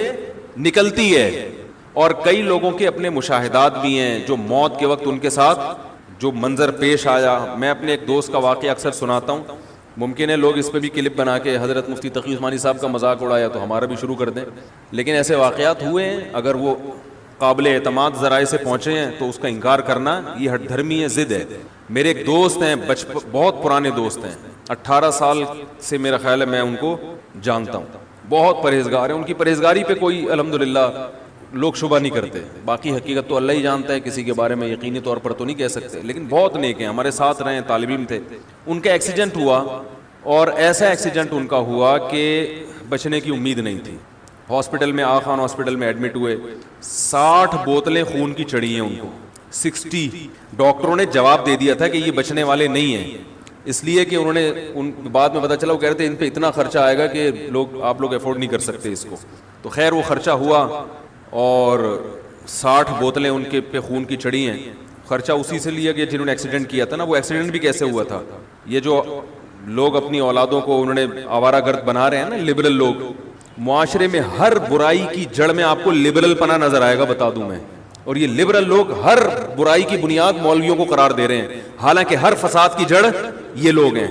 نکلتی ہے. اور کئی لوگوں کے اپنے مشاہدات بھی ہیں جو موت کے وقت ان کے ساتھ جو منظر پیش آیا. میں اپنے ایک دوست کا واقعہ اکثر سناتا ہوں, ممکن ہے لوگ اس پہ بھی کلپ بنا کے حضرت مفتی تقی عثمانی صاحب کا مذاق اڑایا تو ہمارا بھی شروع کر دیں, لیکن ایسے واقعات ہوئے ہیں. اگر وہ قابل اعتماد ذرائع سے پہنچے ہیں تو اس کا انکار کرنا یہ ہٹ دھرمی ہے, ضد ہے. میرے ایک دوست ہیں, بہت پرانے دوست ہیں, 18 سال سے میرا خیال ہے میں ان کو جانتا ہوں, بہت پرہیزگار ہیں. ان کی پرہیزگاری پہ کوئی الحمدللہ لوگ شبہ نہیں کرتے, باقی حقیقت تو اللہ ہی جانتا ہے, کسی کے بارے میں یقینی طور پر تو نہیں کہہ سکتے, لیکن بہت نیک ہیں, ہمارے ساتھ رہے ہیں, طالب علم تھے. ان کا ایکسیڈنٹ ہوا, اور ایسا ایکسیڈنٹ ان کا ہوا کہ بچنے کی امید نہیں تھی. ہاسپٹل میں, آغا خان ہاسپٹل میں ایڈمٹ ہوئے, 60 بوتلیں خون کی چڑھی ہیں ان کو, 60. ڈاکٹروں نے جواب دے دیا تھا کہ یہ بچنے والے نہیں ہیں, اس لیے کہ انہوں نے بعد میں پتا چلا, وہ کہہ رہے تھے ان پہ اتنا خرچہ آئے گا کہ آپ لوگ افورڈ نہیں کر سکتے اس کو. تو خیر وہ خرچہ ہوا, اور 60 بوتلیں ان کے پہ خون کی چڑھی ہیں. خرچہ اسی سے لیا گیا جنہوں نے ایکسیڈنٹ کیا تھا نا. وہ ایکسیڈنٹ بھی کیسے ہوا تھا, یہ جو لوگ اپنی اولادوں کو انہوں نے آوارہ گرد بنا رہے ہیں نا, لبرل لوگ, معاشرے میں ہر برائی کی جڑ میں آپ کو لبرل پنا نظر آئے گا, بتا دوں میں. اور یہ لبرل لوگ ہر برائی کی بنیاد مولویوں کو قرار دے رہے ہیں, حالانکہ ہر فساد کی جڑ یہ لوگ ہیں.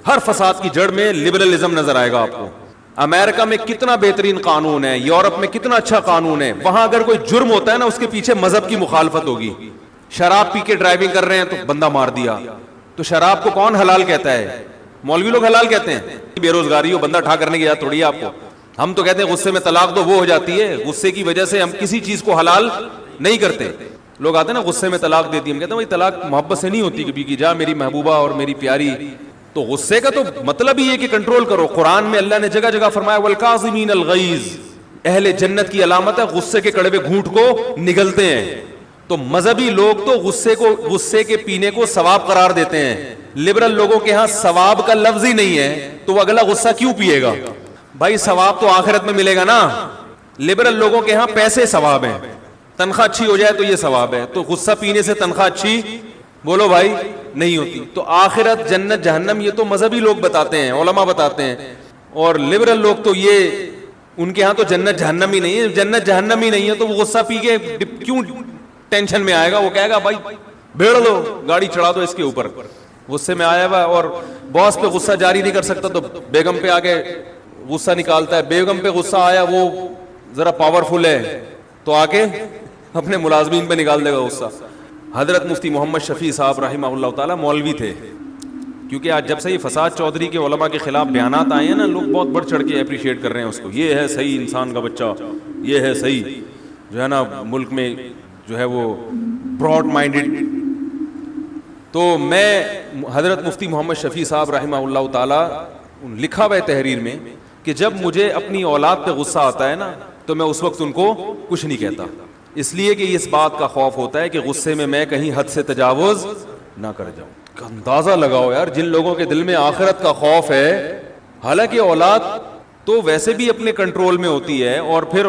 ہر فساد کی جڑ میں لبرلزم نظر آئے گا آپ کو. امریکہ میں کتنا بہترین قانون ہے, یورپ میں کتنا اچھا قانون ہے, وہاں اگر کوئی جرم ہوتا ہے نا اس کے پیچھے مذہب کی مخالفت ہوگی. شراب پی کے ڈرائیونگ کر رہے ہیں تو بندہ مار دیا, تو شراب کو کون حلال کہتا ہے, مولوی لوگ حلال کہتے ہیں. بے روزگاری ہو, بندہ ٹھا کرنے کی یاد تھوڑی ہے آپ کو. ہم تو کہتے ہیں غصے میں طلاق دو, وہ ہو جاتی ہے. غصے کی وجہ سے ہم کسی چیز کو حلال نہیں کرتے. لوگ آتے ہیں نا غصے میں طلاق دے دی, ہم کہتے ہیں بھائی طلاق محبت سے نہیں ہوتی کہ جا میری محبوبہ اور میری پیاری. تو غصے کا تو مطلب ہی ہے کہ کنٹرول کرو. قرآن میں اللہ نے جگہ جگہ فرمایا والکاظمین الغیظ, اہل جنت کی علامت ہے غصے کے کڑوے گھونٹ کو نگلتے ہیں. تو مذہبی لوگ تو غصے کے پینے کو ثواب قرار دیتے ہیں. لبرل لوگوں کے ہاں ثواب کا لفظ ہی نہیں ہے, تو وہ اگلا غصہ کیوں پیے گا؟ بھائی ثواب تو آخرت میں ملے گا نا. لبرل لوگوں کے ہاں پیسے ثواب ہیں, تنخواہ اچھی ہو جائے تو یہ ثواب ہے, تو غصہ پینے سے تنخواہ اچھی بولو بھائی نہیں ہوتی. تو آخرت جنت جہنم یہ تو مذہبی لوگ بتاتے ہیں, علماء بتاتے ہیں, اور لبرل لوگ تو یہ ان کے ہاں تو جنت جہنم ہی نہیں ہے. جنت جہنم ہی نہیں ہے تو وہ غصہ پی کے کیوں ٹینشن میں آئے گا؟ وہ کہے گا بھائی بھیڑ لو, گاڑی چڑھا دو اس کے اوپر. غصے میں آیا ہوا اور باس پہ غصہ جاری نہیں کر سکتا تو بیگم پہ آگے غصہ نکالتا ہے. بیگم پہ غصہ آیا, وہ ذرا پاورفل ہے تو آ کے اپنے ملازمین پہ نکال دے گا غصہ. حضرت مفتی محمد شفیع صاحب رحمہ اللہ تعالیٰ مولوی تھے, کیونکہ آج جب سے یہ فساد چودھری کے علماء کے خلاف بیانات آئے ہیں نا, لوگ بہت بڑھ چڑھ کے اپریشیٹ کر رہے ہیں اس کو. یہ ہے صحیح انسان کا بچہ, یہ ہے صحیح جو ہے نا ملک میں جو ہے وہ براڈ مائنڈڈ. تو میں حضرت مفتی محمد شفیع صاحب رحمہ اللہ تعالیٰ لکھا ہوا ہے تحریر میں کہ جب مجھے اپنی اولاد پہ غصہ آتا ہے نا تو میں اس وقت ان کو کچھ نہیں کہتا, اس لیے کہ اس بات کا خوف ہوتا ہے کہ غصے میں کہیں حد سے تجاوز نہ کر جاؤں. اندازہ لگاؤ یار, جن لوگوں کے دل میں آخرت کا خوف ہے, حالانکہ اولاد تو ویسے بھی اپنے کنٹرول میں ہوتی ہے, اور پھر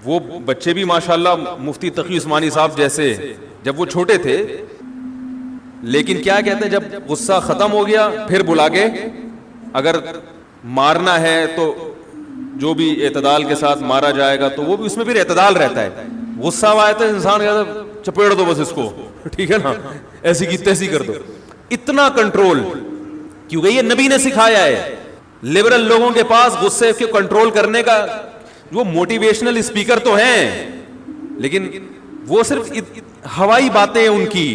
وہ بچے بھی ماشاءاللہ مفتی تقی عثمانی صاحب جیسے جب وہ چھوٹے تھے, لیکن کیا کہتے ہیں جب غصہ ختم ہو گیا پھر بلا کے اگر مارنا ہے تو جو بھی اعتدال کے ساتھ مارا جائے گا تو وہ بھی اس میں پھر اعتدال رہتا ہے. غصہ آیا تو انسان کہتا ہے چپیڑ دو بس اس کو, ٹھیک ہے نا, ایسی کی تیسی کر دو. اتنا کنٹرول, کیونکہ یہ نبی نے سکھایا ہے. لبرل لوگوں کے پاس غصے کو کنٹرول کرنے کا, وہ موٹیویشنل اسپیکر تو ہیں لیکن وہ صرف ہوائی باتیں ہیں ان کی.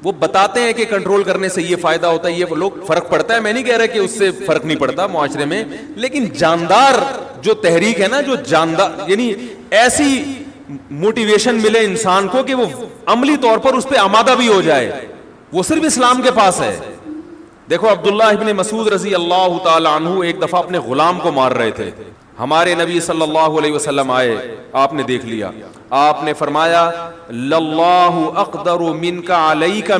وہ بتاتے ہیں کہ کنٹرول کرنے سے یہ فائدہ ہوتا ہے, یہ لوگ فرق پڑتا ہے, میں نہیں کہہ رہا کہ اس سے فرق نہیں پڑتا معاشرے میں, لیکن جاندار جو تحریک ہے نا, جو جاندار یعنی ایسی موٹیویشن ملے انسان کو کہ وہ عملی طور پر اس پہ آمادہ بھی ہو جائے, وہ صرف اسلام کے پاس ہے. دیکھو عبداللہ ابن مسعود رضی اللہ تعالی عنہ ایک دفعہ اپنے غلام کو مار رہے تھے. ہمارے نبی صلی اللہ علیہ وسلم آئے, آپ نے دیکھ لیا, آپ نے فرمایا للہ اقدر منک علیک,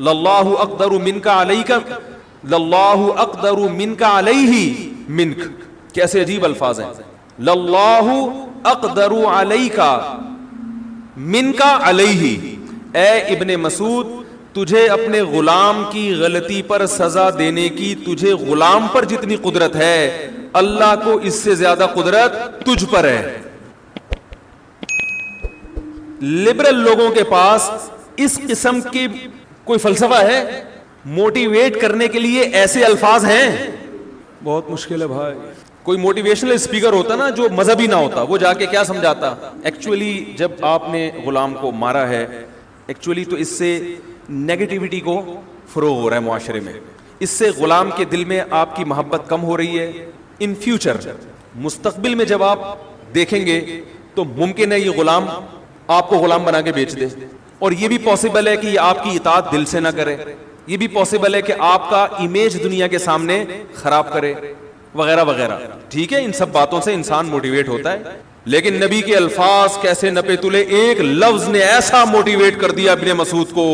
للہ اقدر منک علیک, للہ اقدر منک علیہ منک. کیسے عجیب الفاظ ہیں, للہ اقدر علیک منک علیہ. اے ابن مسعود, تجھے اپنے غلام کی غلطی پر سزا دینے کی تجھے غلام پر جتنی قدرت ہے, اللہ کو اس سے زیادہ قدرت تجھ پر ہے. لبرل لوگوں کے پاس اس قسم کی کوئی فلسفہ ہے, موٹیویٹ کرنے کے لیے ایسے الفاظ ہیں, بہت مشکل ہے بھائی. کوئی موٹیویشنل اسپیکر ہوتا نا جو مذہبی نہ ہوتا, وہ جا کے کیا سمجھاتا. ایکچولی جب آپ نے غلام کو مارا ہے, ایکچولی تو اس سے نیگیٹیوٹی کو فروغ ہو رہا ہے معاشرے میں, اس سے غلام کے دل میں آپ کی محبت کم ہو رہی ہے. ان فیوچر مستقبل میں جب آپ دیکھیں گے تو ممکن ہے یہ غلام آپ کو غلام بنا کے بیچ دے, اور یہ بھی پاسبل ہے کہ یہ آپ کی اطاعت دل سے نہ کرے, یہ بھی پاسبل ہے کہ آپ کا امیج دنیا کے سامنے خراب کرے وغیرہ وغیرہ. ٹھیک ہے, ان سب باتوں سے انسان موٹیویٹ ہوتا ہے, لیکن نبی کے الفاظ کیسے نپے تلے, ایک لفظ نے ایسا موٹیویٹ کر دیا ابن مسعود کو.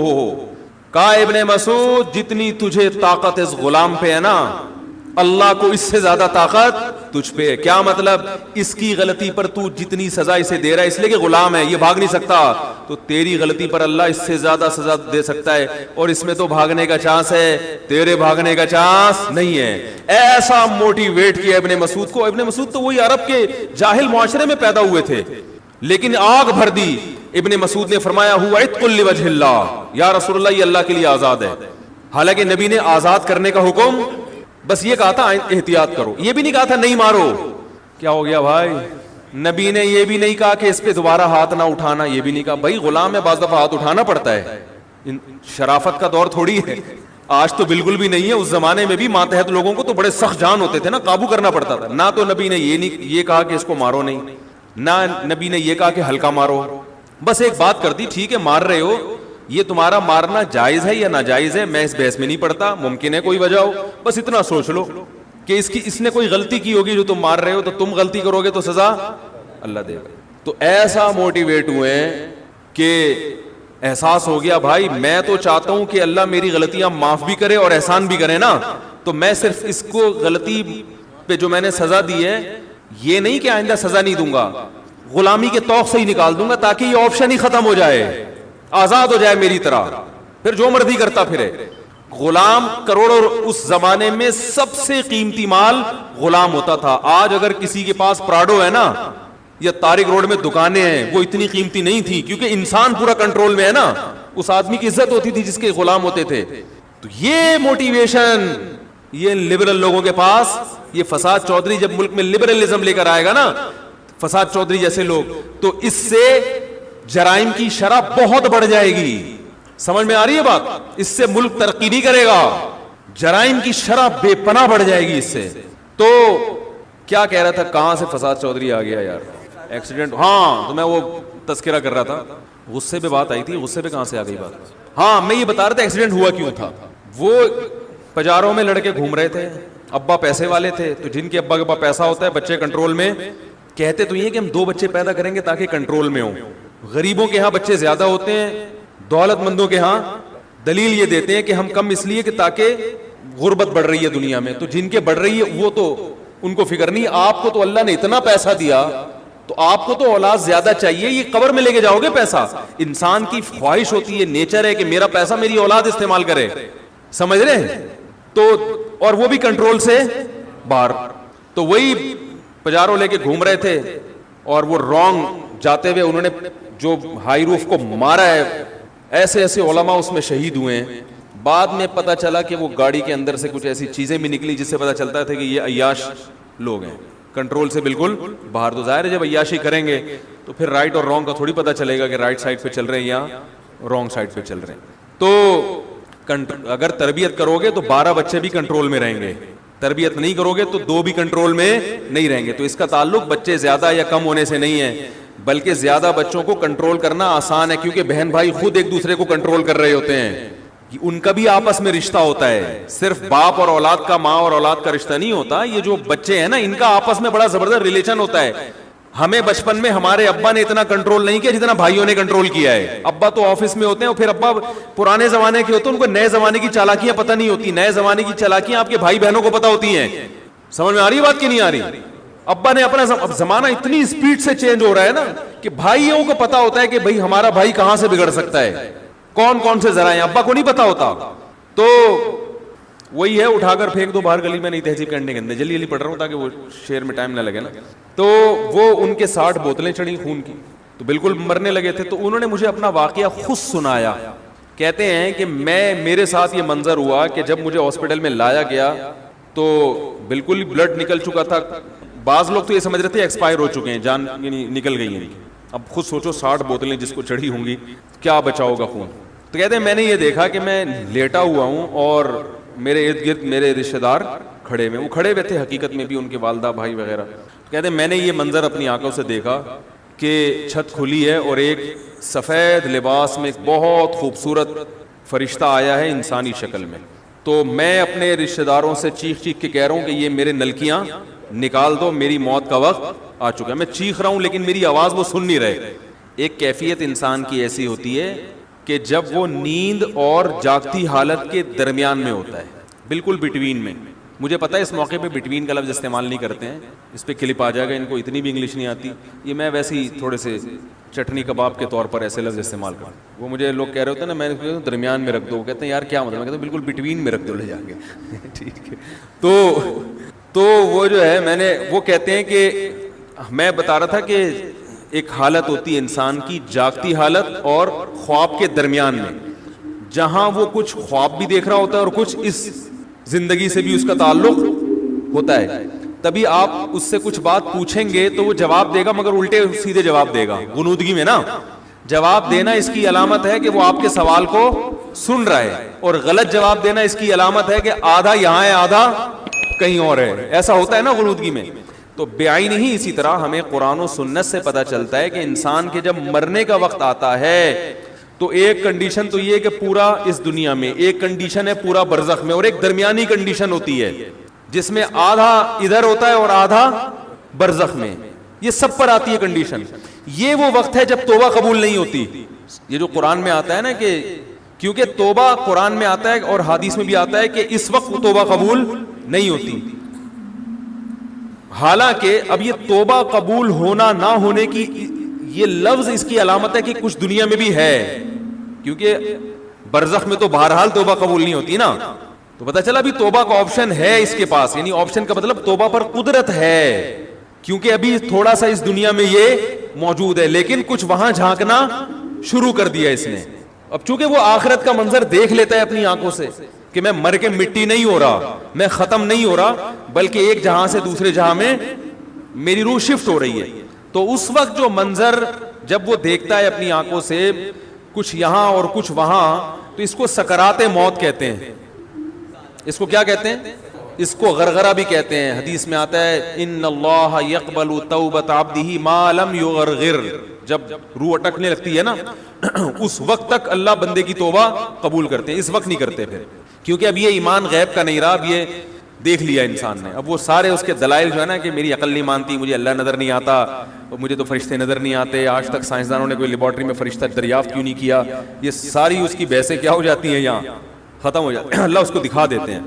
کہا ابن مسعود جتنی تجھے طاقت اس غلام پہ ہے نا, اللہ کو اس سے زیادہ طاقت تجھ پہ ہے. کیا مطلب, اس کی غلطی پر تو جتنی سزا اسے دے رہا ہے اس لیے کہ غلام ہے, یہ بھاگ نہیں سکتا, تو تیری غلطی پر اللہ اس سے زیادہ سزا دے سکتا ہے, اور اس میں تو بھاگنے کا چانس ہے, تیرے بھاگنے کا چانس نہیں ہے. ایسا موٹیویٹ کیا ابن مسعود کو. ابن مسعود تو وہی عرب کے جاہل معاشرے میں پیدا ہوئے تھے, لیکن آگ بھر دی. ابن مسعود نے فرمایا ہوا عتق لوجہ اللہ, یا رسول اللہ یہ اللہ کے لیے آزاد ہے. حالانکہ نبی نے آزاد کرنے کا حکم بس یہ کہا تھا احتیاط کرو, یہ بھی نہیں کہا تھا نہیں مارو. کیا ہو گیا بھائی, نبی نے یہ بھی نہیں کہا کہ اس پہ دوبارہ ہاتھ نہ اٹھانا, یہ بھی نہیں کہا. بھائی غلام ہے, بعض دفعہ ہاتھ اٹھانا پڑتا ہے, شرافت کا دور تھوڑی ہے. آج تو بالکل بھی نہیں ہے, اس زمانے میں بھی ماتحت لوگوں کو تو بڑے سخت جان ہوتے تھے نا, قابو کرنا پڑتا تھا. نہ تو نبی نے یہ کہا کہ اس کو مارو نہیں, نہ نبی نے یہ کہا کہ ہلکا مارو. بس ایک بات کر دی, ٹھیک ہے مار رہے ہو, یہ تمہارا مارنا جائز ہے یا ناجائز ہے میں اس بحث میں نہیں پڑتا, ممکن ہے کوئی وجہ ہو, بس اتنا سوچ لو کہ اس نے کوئی غلطی کی ہوگی جو تم مار رہے ہو, تو تم غلطی کرو گے تو سزا اللہ دے گا. تو ایسا موٹیویٹ ہوئے کہ احساس ہو گیا بھائی میں تو چاہتا ہوں کہ اللہ میری غلطیاں معاف بھی کرے اور احسان بھی کرے نا, تو میں صرف اس کو غلطی پہ جو میں نے سزا دی ہے یہ نہیں کہ آئندہ سزا نہیں دوں گا, غلامی کے توق سے ہی نکال دوں گا تاکہ یہ آپشن ہی ختم ہو جائے, آزاد ہو جائے میری طرح, پھر جو مرضی کرتا پھرے. غلام کروڑوں, اس زمانے میں سب سے قیمتی مال غلام ہوتا تھا. آج اگر کسی کے پاس پراڈو ہے نا یا طارق روڈ میں دکانیں ہیں, وہ اتنی قیمتی نہیں تھی کیونکہ انسان پورا کنٹرول میں ہے نا, اس آدمی کی عزت ہوتی تھی جس کے غلام ہوتے تھے. تو یہ موٹیویشن یہ لبرل لوگوں کے پاس, یہ فساد چودھری جب ملک میں لبرلزم لے کر آئے گا نا, فساد چودھری جیسے لوگ, تو اس سے جرائم کی شرح بہت بڑھ جائے گی. سمجھ میں آ رہی ہے بات؟ اس سے ملک ترقی نہیں کرے گا, جرائم کی شرح بے پناہ بڑھ جائے گی اس سے. تو کیا کہہ رہا تھا, کہاں سے فساد چودھری آ گیا یار, ایکسیڈنٹ, ہاں تو میں وہ تذکرہ کر رہا تھا, غصے پہ بات آئی تھی, غصے پہ کہاں سے آ گئی بات, ہاں میں یہ بتا رہا تھا ایکسیڈنٹ ہوا کیوں تھا. وہ پجاروں میں لڑکے گھوم رہے تھے, ابا پیسے والے تھے, تو جن کے ابا کے پاس پیسہ ہوتا ہے بچے کنٹرول میں, کہتے تو یہ کہ ہم 2 بچے پیدا کریں گے تاکہ کنٹرول میں ہوں. غریبوں کے ہاں بچے زیادہ ہوتے ہیں, دولت مندوں کے ہاں دلیل یہ دیتے ہیں کہ ہم کم اس لیے کہ تاکہ غربت بڑھ رہی ہے دنیا میں, تو جن کے بڑھ رہی ہے وہ تو ان کو فکر نہیں. آپ کو تو اللہ نے اتنا پیسہ دیا تو آپ کو تو اولاد زیادہ چاہیے, یہ قبر میں لے کے جاؤ گے پیسہ. انسان کی خواہش ہوتی ہے, نیچر ہے کہ میرا پیسہ میری اولاد استعمال کرے, سمجھ رہے ہیں؟ تو اور وہ بھی کنٹرول سے باہر. تو وہی پجاروں لے کے گھوم رہے تھے اور وہ رانگ جاتے ہوئے انہوں نے جو ہائی روف کو مارا ہے, ایسے ایسے علماء اس میں شہید ہوئے ہیں. بعد میں پتا چلا کہ وہ گاڑی کے اندر سے کچھ ایسی چیزیں بھی نکلی جس سے پتا چلتا تھا کہ یہ عیاش لوگ ہیں, کنٹرول سے بالکل باہر. تو ظاہر ہے جب عیاشی کریں گے تو پھر رائٹ اور رانگ کا تھوڑی پتا چلے گا کہ رائٹ سائڈ پہ چل رہے ہیں یا رانگ سائڈ پہ چل رہے ہیں. تو اگر تربیت کرو گے تو 12 بچے بھی کنٹرول میں رہیں گے, تربیت نہیں کرو گے تو 2 بھی کنٹرول میں نہیں رہیں گے. تو اس کا تعلق بچے زیادہ یا کم ہونے سے نہیں ہے, بلکہ زیادہ بچوں کو کنٹرول کرنا آسان ہے کیونکہ بہن بھائی خود ایک دوسرے کو کنٹرول کر رہے ہوتے ہیں. ان کا بھی آپس میں رشتہ ہوتا ہے, صرف باپ اور اولاد کا, ماں اور اولاد کا رشتہ نہیں ہوتا. یہ جو بچے ہیں نا ان کا آپس میں بڑا زبردست ریلیشن ہوتا ہے. ہمیں بچپن میں ہمارے ابا نے اتنا کنٹرول نہیں کیا جتنا بھائیوں نے کنٹرول کیا ہے. ابا تو آفس میں ہوتے ہیں, اور پھر ابا پرانے زمانے کے ہوتے ہیں, ان کو نئے زمانے کی چالاکیاں پتہ نہیں ہوتی. نئے زمانے کی چالاکیاں آپ کے بھائی بہنوں کو پتہ ہوتی ہیں. سمجھ میں آ رہی ہے بات کی نہیں آ رہی؟ ابا نے اپنا اب زمانہ اتنی اسپیڈ سے چینج ہو رہا ہے نا کہ بھائیوں کو پتا ہوتا ہے کہ بھائی ہمارا بھائی کہاں سے بگڑ سکتا ہے, کون کون سے ذرائع. ابا کو نہیں پتا ہوتا. تو وہی ہے, اٹھا کر پھینک دو باہر گلی میں, نہیں تہذیب کرنے کے اندر. جلدی جلدی پڑھ رہا ہوں تاکہ وہ شعر میں ٹائم نہ لگے نا. تو وہ ان کے 60 بوتلیں چڑھی خون کی, تو بالکل مرنے لگے تھے. تو انہوں نے مجھے اپنا واقعہ خود سنایا. کہتے ہیں کہ میرے ساتھ یہ منظر ہوا کہ جب مجھے ہاسپٹل میں لایا گیا تو بالکل بلڈ نکل چکا تھا. بعض لوگ تو یہ سمجھ رہے تھے ایکسپائر ہو چکے ہیں, جان نکل گئی ہیں. اب خود سوچو 60 بوتلیں جس کو چڑھی ہوں گی کیا بچا ہوگا خون. تو کہتے ہیں میں نے یہ دیکھا کہ میں لیٹا ہوا ہوں اور میرے ارد گرد میرے رشتہ دار کھڑے ہوئے, وہ کھڑے ہوئے تھے حقیقت میں بھی, ان کے والدہ بھائی وغیرہ. کہتے ہیں میں نے یہ منظر اپنی آنکھوں سے دیکھا کہ چھت کھلی ہے اور ایک سفید لباس میں ایک بہت خوبصورت فرشتہ آیا ہے انسانی شکل میں. تو میں اپنے رشتہ داروں سے چیخ چیخ کے کہہ رہا ہوں کہ یہ میرے نلکیاں نکال دو, میری موت کا وقت آ چکا ہے. میں چیخ رہا ہوں لیکن میری آواز وہ سن نہیں رہے. ایک کیفیت انسان کی ایسی ہوتی ہے کہ جب وہ نیند اور جاگتی حالت کے درمیان میں ہوتا ہے, بالکل بٹوین میں. مجھے پتا ہے اس موقع پہ بٹوین کا لفظ استعمال نہیں کرتے ہیں, اس پہ کلپ آ جائے گا, ان کو اتنی بھی انگلش نہیں آتی. یہ میں ویسے ہی تھوڑے سے چٹنی کباب کے طور پر ایسے لفظ استعمال کروں. وہ مجھے لوگ کہہ رہے ہوتے ہیں نا, میں نے درمیان میں رکھ دو, وہ کہتے ہیں یار کیا مطلب, میں کہتا ہوں بالکل بٹوین میں رکھ دو لے جا کے. ٹھیک ہے. تو وہ جو ہے میں نے, وہ کہتے ہیں کہ میں بتا رہا تھا کہ ایک حالت ہوتی ہے انسان کی, جاگتی حالت اور خواب کے درمیان میں, جہاں وہ کچھ خواب بھی دیکھ رہا ہوتا ہے اور کچھ اس زندگی سے بھی اس کا تعلق ہوتا ہے. تبھی آپ اس سے کچھ بات پوچھیں گے تو وہ جواب دے گا, مگر الٹے سیدھے جواب دے گا. غنودگی میں نا جواب دینا اس کی علامت ہے کہ وہ آپ کے سوال کو سن رہا ہے, اور غلط جواب دینا اس کی علامت ہے کہ آدھا یہاں ہے آدھا کہیں اور ہے. ایسا ہوتا ہے نا غنودگی میں. تو بعین ہی اسی طرح ہمیں قرآن و سنت سے پتہ چلتا ہے کہ انسان کے جب مرنے کا وقت آتا ہے تو ایک کنڈیشن تو یہ ہے کہ پورا اس دنیا میں, ایک کنڈیشن ہے پورا برزخ میں, اور ایک درمیانی کنڈیشن ہوتی ہے جس میں آدھا ادھر ہوتا ہے اور آدھا برزخ میں. یہ سب پر آتی ہے کنڈیشن. یہ وہ وقت ہے جب توبہ قبول نہیں ہوتی. یہ جو قرآن میں آتا ہے نا کہ کیونکہ توبہ قرآن میں آتا ہے اور حدیث میں بھی آتا ہے کہ اس وقت توبہ قبول نہیں ہوتی. حالانکہ اب یہ توبہ قبول ہونا نہ ہونے کی یہ لفظ اس کی علامت ہے کہ کچھ دنیا میں بھی ہے, کیونکہ برزخ میں تو بہرحال توبہ قبول نہیں ہوتی نا. تو پتہ چلا ابھی توبہ کا آپشن ہے اس کے پاس, یعنی آپشن کا مطلب توبہ پر قدرت ہے, کیونکہ ابھی تھوڑا سا اس دنیا میں یہ موجود ہے, لیکن کچھ وہاں جھانکنا شروع کر دیا اس نے. اب چونکہ وہ آخرت کا منظر دیکھ لیتا ہے اپنی آنکھوں سے کہ میں مر کے مٹی نہیں ہو رہا, میں ختم نہیں ہو رہا, بلکہ ایک جہاں سے دوسرے جہاں میں میری روح شفٹ ہو رہی ہے. تو اس وقت جو منظر جب وہ دیکھتا ہے اپنی آنکھوں سے کچھ یہاں اور کچھ وہاں, تو اس کو سکرات موت کہتے ہیں. اس کو کیا کہتے ہیں؟ اس کو غرغرہ بھی کہتے ہیں. حدیث میں آتا ہے ان اللہ یقبل توبۃ عبدہ ما لم یغرغر, جب روح اٹکنے لگتی ہے نا اس وقت تک اللہ بندے کی توبہ قبول کرتے ہیں, اس وقت نہیں کرتے پھر, کیونکہ اب یہ ایمان غیب کا نہیں رہا, اب یہ دیکھ لیا انسان نے. اب وہ سارے اس کے دلائل جو ہے نا کہ میری عقل نہیں مانتی, مجھے اللہ نظر نہیں آتا, مجھے تو فرشتے نظر نہیں آتے, آج تک سائنسدانوں نے کوئی لیبارٹری میں فرشتہ دریافت کیوں نہیں کیا, یہ ساری اس کی بحثیں کیا ہو جاتی ہیں, یہاں ختم ہو جاتی ہیں. اللہ اس کو دکھا دیتے ہیں.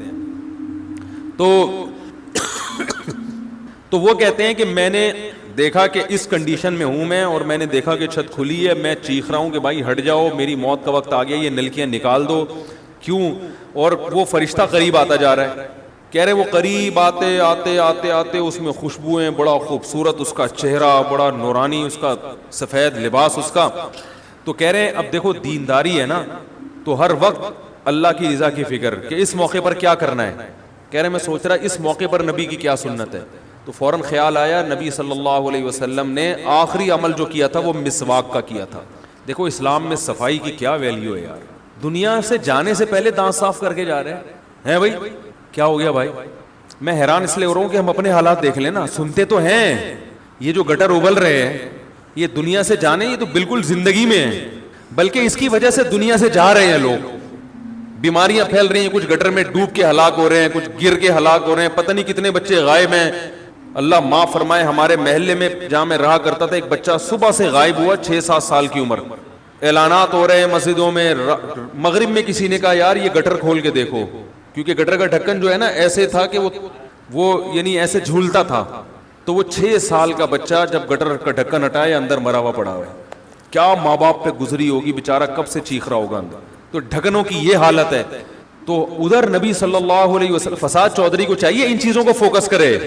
تو وہ کہتے ہیں کہ میں نے دیکھا کہ اس کنڈیشن میں ہوں میں, اور میں نے دیکھا کہ چھت کھلی ہے, میں چیخ رہا ہوں کہ بھائی ہٹ جاؤ, میری موت کا وقت آ گیا, یہ نلکیاں نکال دو. کیوں؟ اور وہ فرشتہ قریب آتا جا رہا ہے. کہہ رہے وہ قریب آتے آتے آتے آتے اس میں خوشبوئیں, بڑا خوبصورت اس کا چہرہ, بڑا نورانی اس کا سفید لباس اس کا. تو کہہ رہے ہیں اب دیکھو دینداری ہے نا, تو ہر وقت اللہ کی رضا کی فکر کہ اس موقع پر کیا کرنا ہے. کہہ رہے میں سوچ رہا اس موقع پر نبی کی کیا سنت ہے. تو فوراً خیال آیا نبی صلی اللہ علیہ وسلم نے آخری عمل جو کیا تھا وہ مسواک کا کیا تھا. دیکھو اسلام میں صفائی کی کیا ویلیو ہے یار, دنیا سے جانے سے پہلے دانت صاف کر کے جا رہے ہیں بھائی. کیا ہو گیا بھائی؟ میں حیران اس لیے ہو رہا ہوں کہ ہم اپنے حالات دیکھ لیں نا. سنتے تو ہیں یہ جو گٹر ابل رہے ہیں, یہ دنیا سے جانے, یہ تو بالکل زندگی میں ہیں, بلکہ اس کی وجہ سے دنیا سے جا رہے ہیں لوگ. بیماریاں پھیل رہی ہیں, کچھ گٹر میں ڈوب کے ہلاک ہو رہے ہیں, کچھ گر کے ہلاک ہو رہے ہیں, پتہ نہیں کتنے بچے غائب ہیں. اللہ معاف فرمائے, ہمارے محلے میں جہاں میں رہا کرتا تھا ایک بچہ صبح سے غائب ہوا, 6-7 سال کی عمر. اعلانات ہو رہے ہیں مسجدوں میں. مغرب میں کسی نے کہا یار یہ گٹر کھول کے دیکھو, کیونکہ گٹر کا ڈھکن جو ہے نا ایسے تھا کہ وہ یعنی ایسے جھولتا تھا. تو وہ 6 سال کا بچہ جب گٹر کا ڈھکن ہٹایا اندر مرا ہوا پڑا ہوا ہے. کیا ماں باپ پہ گزری ہوگی, بیچارہ کب سے چیخ رہا ہوگا اندر. تو ڈھکنوں کی یہ حالت ہے. تو ادھر نبی صلی اللہ علیہ وسلم فساد چودھری کو چاہیے ان چیزوں کو فوکس کرے.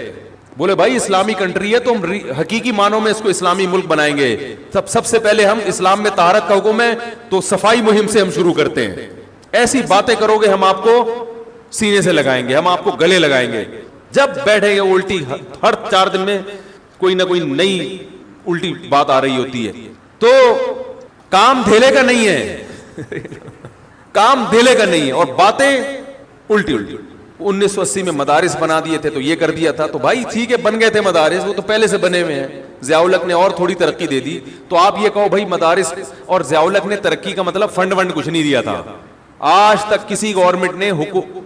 بولے بھائی اسلامی کنٹری ہے تو ہم حقیقی معنوں میں اس کو اسلامی ملک بنائیں گے. سب سے پہلے ہم اسلام میں طہارت کا حکم ہے تو صفائی مہم سے ہم شروع کرتے ہیں. ایسی باتیں کرو گے ہم آپ کو سینے سے لگائیں گے, ہم آپ کو گلے لگائیں گے. جب بیٹھے گے الٹی, ہر 4 دن میں کوئی نہ کوئی نئی الٹی بات آ رہی ہوتی ہے. تو کام دھیلے کا نہیں ہے کام دھیلے کا نہیں ہے, اور باتیں الٹی. 1980 میں مدارس بنا دیے تھے تو یہ کر دیا تھا. تو بھائی ٹھیک ہے بن گئے تھے مدارس, وہ تو پہلے سے بنے ہوئے ہیں. ضیاء الحق نے اور تھوڑی ترقی دے دی. تو آپ یہ کہو بھائی مدارس, اور ضیاء الحق نے ترقی کا مطلب فنڈ کچھ نہیں دیا تھا. آج تک کسی گورنمنٹ نے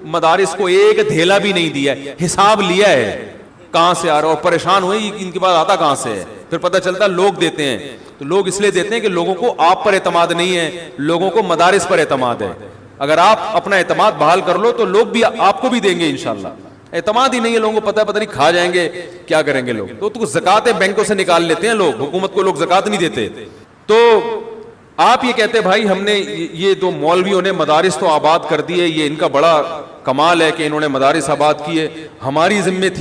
مدارس کو ایک دھیلا بھی نہیں دیا ہے. حساب لیا ہے کہاں سے آ رہا, اور پریشان ہوئے ان کے بعد آتا کہاں سے ہے. پھر پتہ چلتا لوگ دیتے ہیں. تو لوگ اس لیے دیتے ہیں کہ لوگوں کو آپ پر اعتماد نہیں ہے, لوگوں کو مدارس پر اعتماد ہے. اگر آپ اپنا اعتماد بحال کر لو تو لوگ بھی آپ کو بھی دیں گے انشاءاللہ. اعتماد ہی نہیں ہے لوگوں کو, پتہ نہیں کھا جائیں گے, کیا کریں گے لوگ. تو زکاتیں بینکوں سے نکال لیتے ہیں لوگ, حکومت کو لوگ زکات نہیں دیتے. تو آپ یہ کہتے بھائی ہم نے یہ دو مولویوں نے مدارس تو آباد کر دیے, یہ ان کا بڑا کمال ہے کہ انہوں نے مدارس آباد کیے. ہماری ذمہ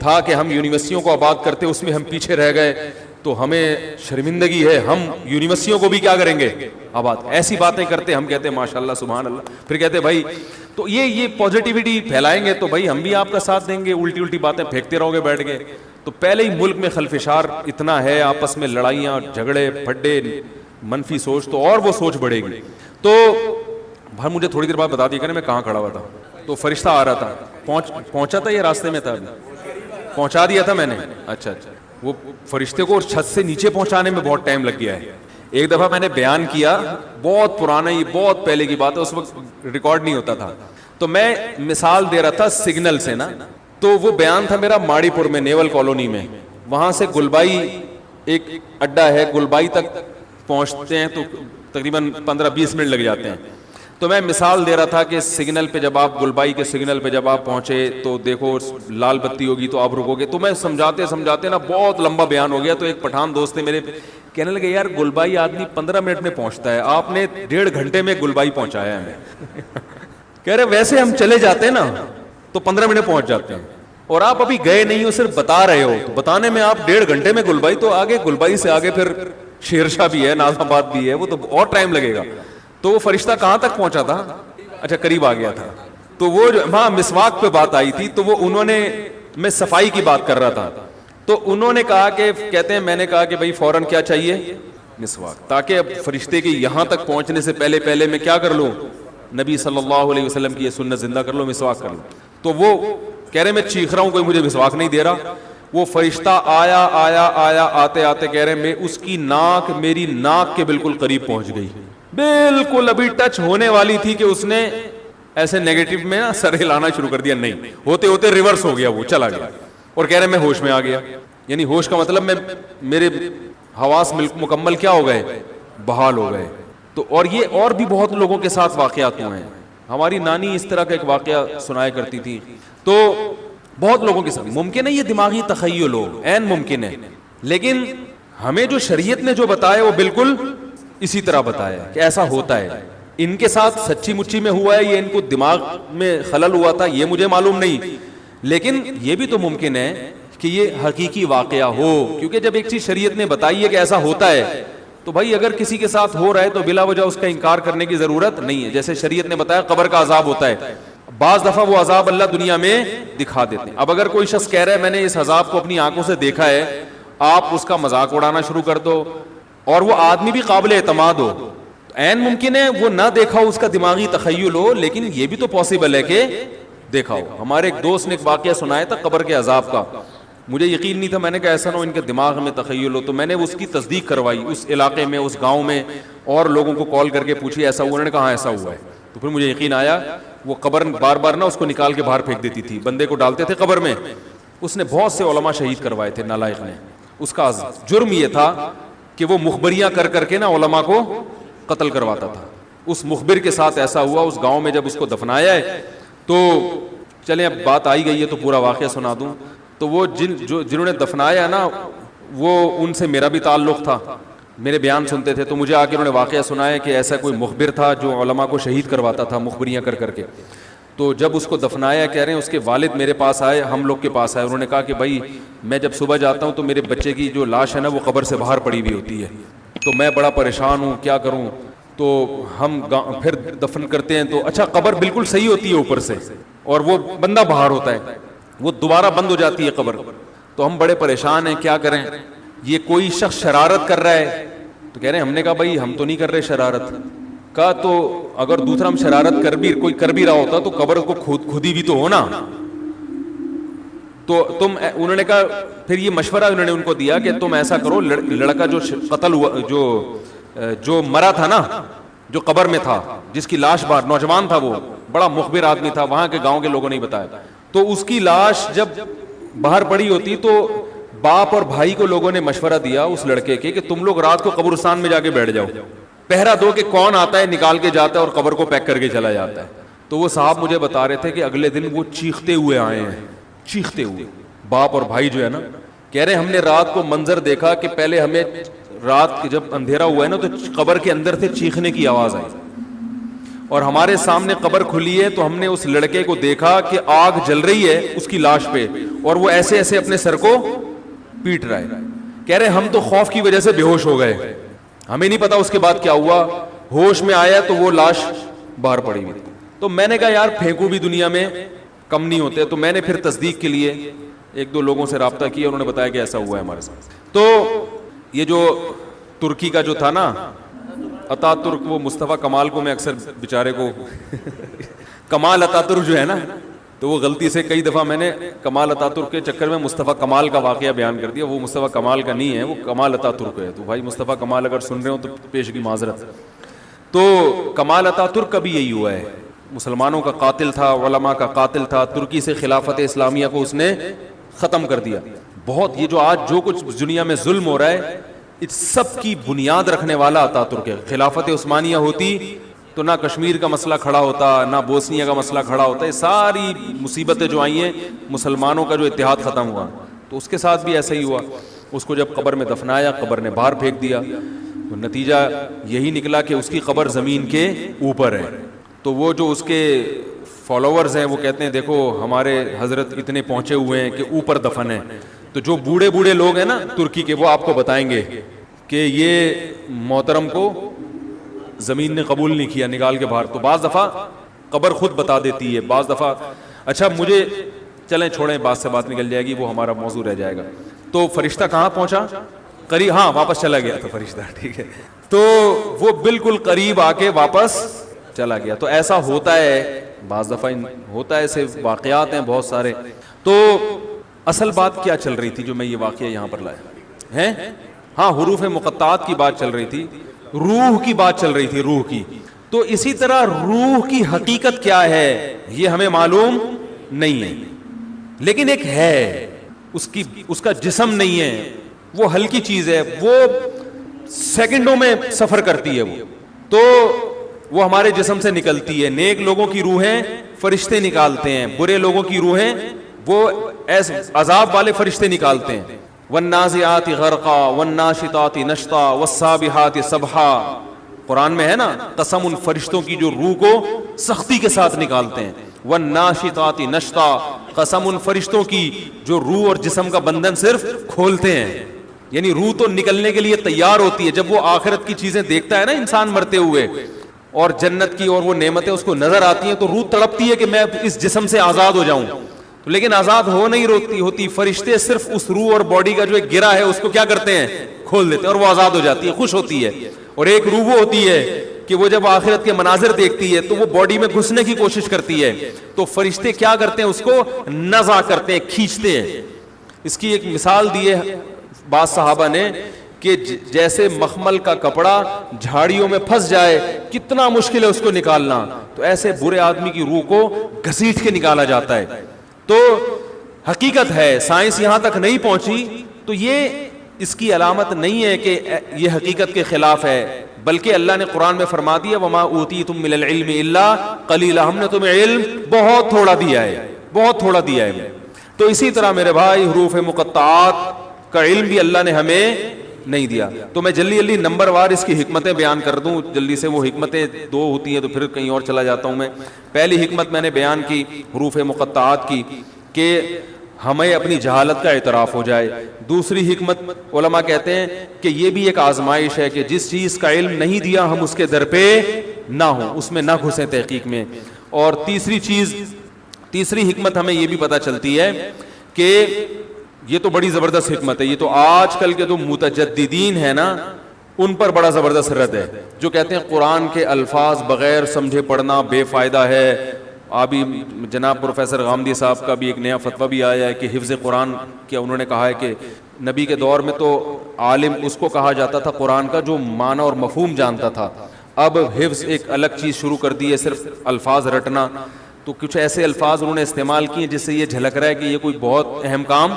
تھا کہ ہم یونیورسٹیوں کو آباد کرتے, اس میں ہم پیچھے رہ گئے, تو ہمیں شرمندگی ہے, ہم یونیورسٹیوں کو بھی کیا کریں گے آباد. ایسی باتیں کرتے, ہم کہتے ہیں ماشاءاللہ سبحان اللہ. پھر کہتے بھائی تو یہ پازیٹیوٹی پھیلائیں گے تو بھائی ہم بھی آپ کا ساتھ دیں گے. الٹی باتیں پھینکتے رہو گے بیٹھ کے. تو پہلے ہی ملک میں خلفشار اتنا ہے, آپس میں لڑائیاں جھگڑے پھڈے منفی سوچ, تو اور وہ سوچ بڑھے گی. تو بھائی مجھے تھوڑی دیر بعد بتا دیا کریں میں کہاں کھڑا ہوا تھا. تو فرشتہ آ رہا تھا, پہنچا تھا, یہ راستے میں تھا, پہنچا دیا تھا میں نے. اچھا وہ فرشتے کو چھت سے نیچے پہنچانے میں بہت ٹائم لگ گیا ہے. ایک دفعہ میں نے بیان کیا, بہت پرانا, یہ بہت پہلے کی بات ہے, اس وقت ریکارڈ نہیں ہوتا تھا. تو میں مثال دے رہا تھا سگنل سے نا. تو وہ بیان تھا میرا ماڑی پور میں, نیول کالونی میں. وہاں سے گلبائی ایک اڈا ہے, گلبائی تک پہنچتے ہیں تو تقریباً 15-20 منٹ لگ جاتے ہیں. تو میں مثال دے رہا تھا کہ سگنل پہ جب آپ گلبائی کے سگنل پہ جب آپ پہنچے تو دیکھو لال بتی ہوگی تو آپ رکو گے. تو میں سمجھاتے نا بہت لمبا بیان ہو گیا. تو ایک پٹھان دوست نے میرے کہنے لگے یار گلبائی آدمی 15 منٹ میں پہنچتا ہے, آپ نے 1.5 گھنٹے میں گلبائی پہنچایا ہے ہمیں. کہہ رہے ویسے ہم چلے جاتے ہیں نا تو 15 منٹ پہنچ جاتے ہیں, اور آپ ابھی گئے نہیں ہو, صرف بتا رہے ہو. تو بتانے میں آپ 1.5 گھنٹے میں گلبائی, تو آگے گلبائی سے آگے پھر شیرشاہ بھی ہے, ناظم آباد بھی ہے, وہ تو اور ٹائم لگے گا. تو وہ فرشتہ کہاں تک پہنچا تھا؟ اچھا قریب آ گیا تھا. تو وہ وہاں مسواک پہ بات آئی تھی, تو وہ انہوں نے, میں صفائی کی بات کر رہا تھا, تو انہوں نے کہا کہ کہتے ہیں میں نے کہا کہ بھائی فوراً کیا چاہیے؟ مسواک, تاکہ اب فرشتے کے یہاں تک پہنچنے سے پہلے میں کیا کر لوں, نبی صلی اللہ علیہ وسلم کی یہ سنت زندہ کر لو, مسواک کر لو. تو وہ کہہ رہے میں چیخ رہا ہوں, کوئی مجھے مسواک نہیں دے رہا. وہ فرشتہ آیا آتے کہہ رہے میں اس کی ناک میری ناک کے بالکل قریب پہنچ گئی, بالکل ابھی ٹچ ہونے والی تھی کہ اس نے ایسے نیگیٹو میں نا سر ہلانا شروع کر دیا, نہیں ہوتے ہوتے ریورس ہو گیا, وہ چلا گیا. اور کہہ رہے میں ہوش میں آ گیا. یعنی ہوش کا مطلب میں میرے حواس مکمل کیا ہو گئے, بحال ہو گئے. تو اور یہ اور بھی بہت لوگوں کے ساتھ واقعات ہوئے ہیں. ہماری نانی اس طرح کا ایک واقعہ سنایا کرتی تھی. تو بہت لوگوں کے ساتھ ممکن ہے یہ دماغی تخیل ہو, عین ممکن ہے, لیکن ہمیں جو شریعت نے جو بتایا وہ بالکل اسی طرح بتایا کہ ایسا ہوتا ہے. ان کے ساتھ سچی مچی میں ہوا ہے, یہ ان کو دماغ میں خلل ہوا تھا, یہ مجھے معلوم نہیں, لیکن یہ بھی تو ممکن ہے کہ یہ حقیقی واقعہ ہو, کیونکہ جب ایک چیز شریعت نے بتائی ہے کہ ایسا ہوتا ہے تو بھائی اگر کسی کے ساتھ ہو رہا ہے تو بلا وجہ اس کا انکار کرنے کی ضرورت نہیں ہے. جیسے شریعت نے بتایا قبر کا عذاب ہوتا ہے, بعض دفعہ وہ عذاب اللہ دنیا میں دکھا دیتے ہیں. اب اگر کوئی شخص کہہ رہا ہے میں نے اس عذاب کو اپنی آنکھوں سے دیکھا ہے, آپ اس کا مذاق اڑانا شروع کر دو, اور وہ آدمی بھی قابل اعتماد ہو, عین ممکن ہے وہ نہ دیکھا ہو, اس کا دماغی تخیل ہو, لیکن یہ بھی تو پاسبل ہے کہ دیکھا ہو. ہمارے ایک دوست نے ایک واقعہ سنایا تھا قبر کے عذاب کا, مجھے یقین نہیں تھا, میں نے کہا ایسا نہ ہو ان کے دماغ میں تخیل ہو. تو میں نے اس کی تصدیق کروائی, اس علاقے میں, اس گاؤں میں, اور لوگوں کو کال کر کے پوچھی ایسا ہوا, انہوں نے کہا ایسا ہوا ہے. تو پھر مجھے یقین آیا. وہ قبر بار بار نہ اس کو نکال کے باہر پھینک دیتی تھی, بندے کو ڈالتے تھے قبر میں. اس نے بہت سے علماء شہید کروائے تھے نالائق نے. اس کا جرم یہ تھا کہ وہ مخبریاں کر کے نا علماء کو قتل کرواتا تھا. اس مخبر کے ساتھ ایسا ہوا اس گاؤں میں. جب اس کو دفنایا ہے تو چلیں اب بات آئی گئی ہے تو پورا واقعہ سنا دوں. تو وہ جنہوں نے دفنایا نا, وہ ان سے میرا بھی تعلق تھا, میرے بیان سنتے تھے. تو مجھے آ کے انہوں نے واقعہ سنایا کہ ایسا کوئی مخبر تھا جو علماء کو شہید کرواتا تھا مخبریاں کر کے. تو جب اس کو دفنایا, کہہ رہے ہیں اس کے والد میرے پاس آئے, ہم لوگ کے پاس آئے. انہوں نے کہا کہ بھائی میں جب صبح جاتا ہوں تو میرے بچے کی جو لاش ہے نا وہ قبر سے باہر پڑی ہوئی ہوتی ہے, تو میں بڑا پریشان ہوں, کیا کروں. تو ہم پھر دفن کرتے ہیں تو اچھا قبر بالکل صحیح ہوتی ہے اوپر سے, اور وہ بندہ باہر ہوتا ہے, وہ دوبارہ بند ہو جاتی ہے قبر. تو ہم بڑے پریشان ہیں, کیا کریں. یہ کوئی شخص شرارت کر رہا ہے. تو کہہ رہے ہیں ہم نے کہا بھائی ہم تو نہیں کر رہے شرارت. کہا تو اگر دوسرا ہم شرارت کوئی کر بھی رہا ہوتا تو قبر کو کھودی بھی تو ہونا. تو تم, انہوں نے کہا پھر یہ مشورہ انہوں نے ان کو دیا کہ تم ایسا کرو, لڑکا جو قتل ہوا, جو مرا تھا نا, جو قبر میں تھا, جس کی لاش باہر, نوجوان تھا, وہ بڑا مخبر آدمی تھا, وہاں کے گاؤں کے لوگوں نے بتایا. تو اس کی لاش جب باہر پڑی ہوتی تو باپ اور بھائی کو لوگوں نے مشورہ دیا اس لڑکے کے کہ تم لوگ رات کو قبرستان میں جا کے بیٹھ جاؤ, پہرا دو کہ کون آتا ہے نکال کے جاتا ہے اور قبر کو پیک کر کے چلا جاتا ہے. تو وہ صاحب مجھے بتا رہے تھے کہ اگلے دن وہ چیختے ہوئے آئے ہیں, چیختے ہوئے, باپ اور بھائی جو ہے نا, کہہ رہے ہم نے رات کو منظر دیکھا کہ پہلے ہمیں رات جب اندھیرا ہوا ہے نا تو قبر کے اندر سے چیخنے کی آواز آئی, اور ہمارے سامنے قبر کھلی ہے تو ہم نے اس لڑکے کو دیکھا کہ آگ جل رہی ہے اس کی لاش پہ, اور وہ ایسے ایسے اپنے سر کو پیٹ رہا ہے. کہہ رہے ہم تو خوف کی وجہ سے بے ہوش ہو گئے, ہمیں نہیں پتا اس کے بعد کیا ہوا. ہوش میں آیا تو وہ لاش باہر پڑی ہوئی. تو میں نے کہا یار پھینکو بھی دنیا میں کم نہیں ہوتے. تو میں نے پھر تصدیق کے لیے ایک دو لوگوں سے رابطہ کیا, انہوں نے بتایا کہ ایسا ہوا ہے ہمارے ساتھ. تو یہ جو ترکی کا جو تھا نا عطا ترک, وہ مصطفیٰ کمال کو میں اکثر بیچارے کو کمال عطا ترک جو ہے نا, تو وہ غلطی سے کئی دفعہ میں نے کمال عطا ترک کے چکر میں مصطفیٰ کمال کا واقعہ بیان کر دیا. وہ مصطفیٰ کمال کا نہیں ہے, وہ کمال عطا ترک ہے. تو بھائی مصطفیٰ کمال اگر سن رہے ہو تو پیشگی معذرت. تو کمال عطا ترک کا بھی یہی ہوا ہے, مسلمانوں کا قاتل تھا, علماء کا قاتل تھا, ترکی سے خلافت اسلامیہ کو اس نے ختم کر دیا. بہت یہ جو آج جو کچھ دنیا میں ظلم ہو رہا ہے سب کی بنیاد رکھنے والا اتا ترک ہے. خلافت عثمانیہ ہوتی تو نہ کشمیر کا مسئلہ کھڑا ہوتا, نہ بوسنیا کا مسئلہ کھڑا ہوتا. یہ ساری مصیبتیں جو آئی ہیں, مسلمانوں کا جو اتحاد ختم ہوا, تو اس کے ساتھ بھی ایسا ہی ہوا. اس کو جب قبر میں دفنایا, قبر نے باہر پھینک دیا, تو نتیجہ یہی نکلا کہ اس کی قبر زمین کے اوپر ہے. تو وہ جو اس کے فالوورز ہیں وہ کہتے ہیں دیکھو ہمارے حضرت اتنے پہنچے ہوئے ہیں کہ اوپر دفن ہے. تو جو بوڑھے بوڑھے لوگ ہیں نا ترکی کے, وہ آپ کو بتائیں گے کہ یہ محترم کو زمین نے قبول نہیں کیا, نکال کے باہر. تو بعض دفعہ قبر خود بتا دیتی ہے, بعض دفعہ. اچھا مجھے چلیں چھوڑیں, بات سے بات نکل جائے گی, وہ ہمارا موضوع رہ جائے گا. تو فرشتہ کہاں پہنچا؟ قریب, ہاں واپس چلا گیا تو فرشتہ, ٹھیک ہے. تو وہ بالکل قریب آ کے واپس چلا گیا. تو ایسا ہوتا ہے, بعض دفعہ ہوتا ہے, ایسے واقعات ہیں بہت سارے. تو اصل بات کیا چل رہی تھی جو میں یہ واقعہ یہاں پر لایا ہے؟ ہاں حروف مقطعات کی بات چل رہی تھی, روح کی بات چل رہی تھی, روح کی. تو اسی طرح روح کی حقیقت کیا ہے یہ ہمیں معلوم نہیں ہے, لیکن ایک ہے, اس کا جسم نہیں ہے, وہ ہلکی چیز ہے, وہ سیکنڈوں میں سفر کرتی ہے. وہ تو وہ ہمارے جسم سے نکلتی ہے. نیک لوگوں کی روحیں فرشتے نکالتے ہیں, برے لوگوں کی روحیں وہ ایسے عذاب والے فرشتے نکالتے ہیں. والنازعات غرقا والناشطات نشطا والسابحات سبحا, قرآن میں ہے نا, قسم ان فرشتوں کی جو روح کو سختی کے ساتھ نکالتے ہیں. والناشطات نشطا, قسم ان فرشتوں کی جو روح اور جسم کا بندھن صرف کھولتے ہیں. یعنی روح تو نکلنے کے لیے تیار ہوتی ہے. جب وہ آخرت کی چیزیں دیکھتا ہے نا انسان مرتے ہوئے, اور جنت کی اور وہ نعمتیں اس کو نظر آتی ہیں, تو روح تڑپتی ہے کہ میں اس جسم سے آزاد ہو جاؤں. لیکن آزاد ہو نہیں ہوتی. فرشتے صرف اس روح اور باڈی کا جو ایک گرہ ہے اس کو کیا کرتے ہیں, کھول دیتے ہیں, اور وہ آزاد ہو جاتی ہے, خوش ہوتی ہے. اور ایک روح وہ ہوتی ہے کہ وہ جب آخرت کے مناظر دیکھتی ہے تو وہ باڈی میں گھسنے کی کوشش کرتی ہے. تو فرشتے کیا کرتے ہیں, اس کو نزع کرتے ہیں, کھینچتے ہیں. اس کی ایک مثال دی ہے بعض صحابہ نے کہ جیسے مخمل کا کپڑا جھاڑیوں میں پھنس جائے, کتنا مشکل ہے اس کو نکالنا, تو ایسے برے آدمی کی روح کو گھسیٹ کے نکالا جاتا ہے. تو حقیقت ہے, سائنس یہاں تک نہیں پہنچی, تو یہ اس کی علامت نہیں ہے کہ یہ حقیقت کے خلاف ہے, بلکہ اللہ نے قرآن میں فرما دیا وما اوتیتم من العلم الا قلیلا, ہم نے تمہیں علم بہت تھوڑا دیا ہے, بہت تھوڑا دیا ہے. تو اسی طرح میرے بھائی حروف مقطعات کا علم بھی اللہ نے ہمیں نہیں دیا. تو میں جلدی نمبر وار اس کی حکمتیں بیان کر دوں جلدی سے. وہ حکمتیں دو ہوتی ہیں تو پھر کہیں اور چلا جاتا ہوں میں. پہلی حکمت میں نے بیان کی حروف مقطعات کی کہ ہمیں اپنی جہالت کا اعتراف ہو جائے. دوسری حکمت علماء کہتے ہیں کہ یہ بھی ایک آزمائش ہے کہ جس چیز کا علم نہیں دیا ہم اس کے در پہ نہ ہوں, اس میں نہ گھسیں تحقیق میں. اور تیسری حکمت ہمیں یہ بھی پتہ چلتی ہے کہ یہ تو بڑی زبردست حکمت ہے, یہ تو آج کل کے جو متجددین ہیں نا ان پر بڑا زبردست رد ہے, جو کہتے ہیں قرآن کے الفاظ بغیر سمجھے پڑھنا بے فائدہ ہے. ابھی جناب پروفیسر غامدی صاحب کا بھی ایک نیا فتویٰ بھی آیا ہے کہ حفظ قرآن کیا, انہوں نے کہا ہے کہ نبی کے دور میں تو عالم اس کو کہا جاتا تھا قرآن کا جو معنی اور مفہوم جانتا تھا, اب حفظ ایک الگ چیز شروع کر دی ہے, صرف الفاظ رٹنا. تو کچھ ایسے الفاظ انہوں نے استعمال کیے جس سے یہ جھلک رہا ہے کہ یہ کوئی بہت اہم کام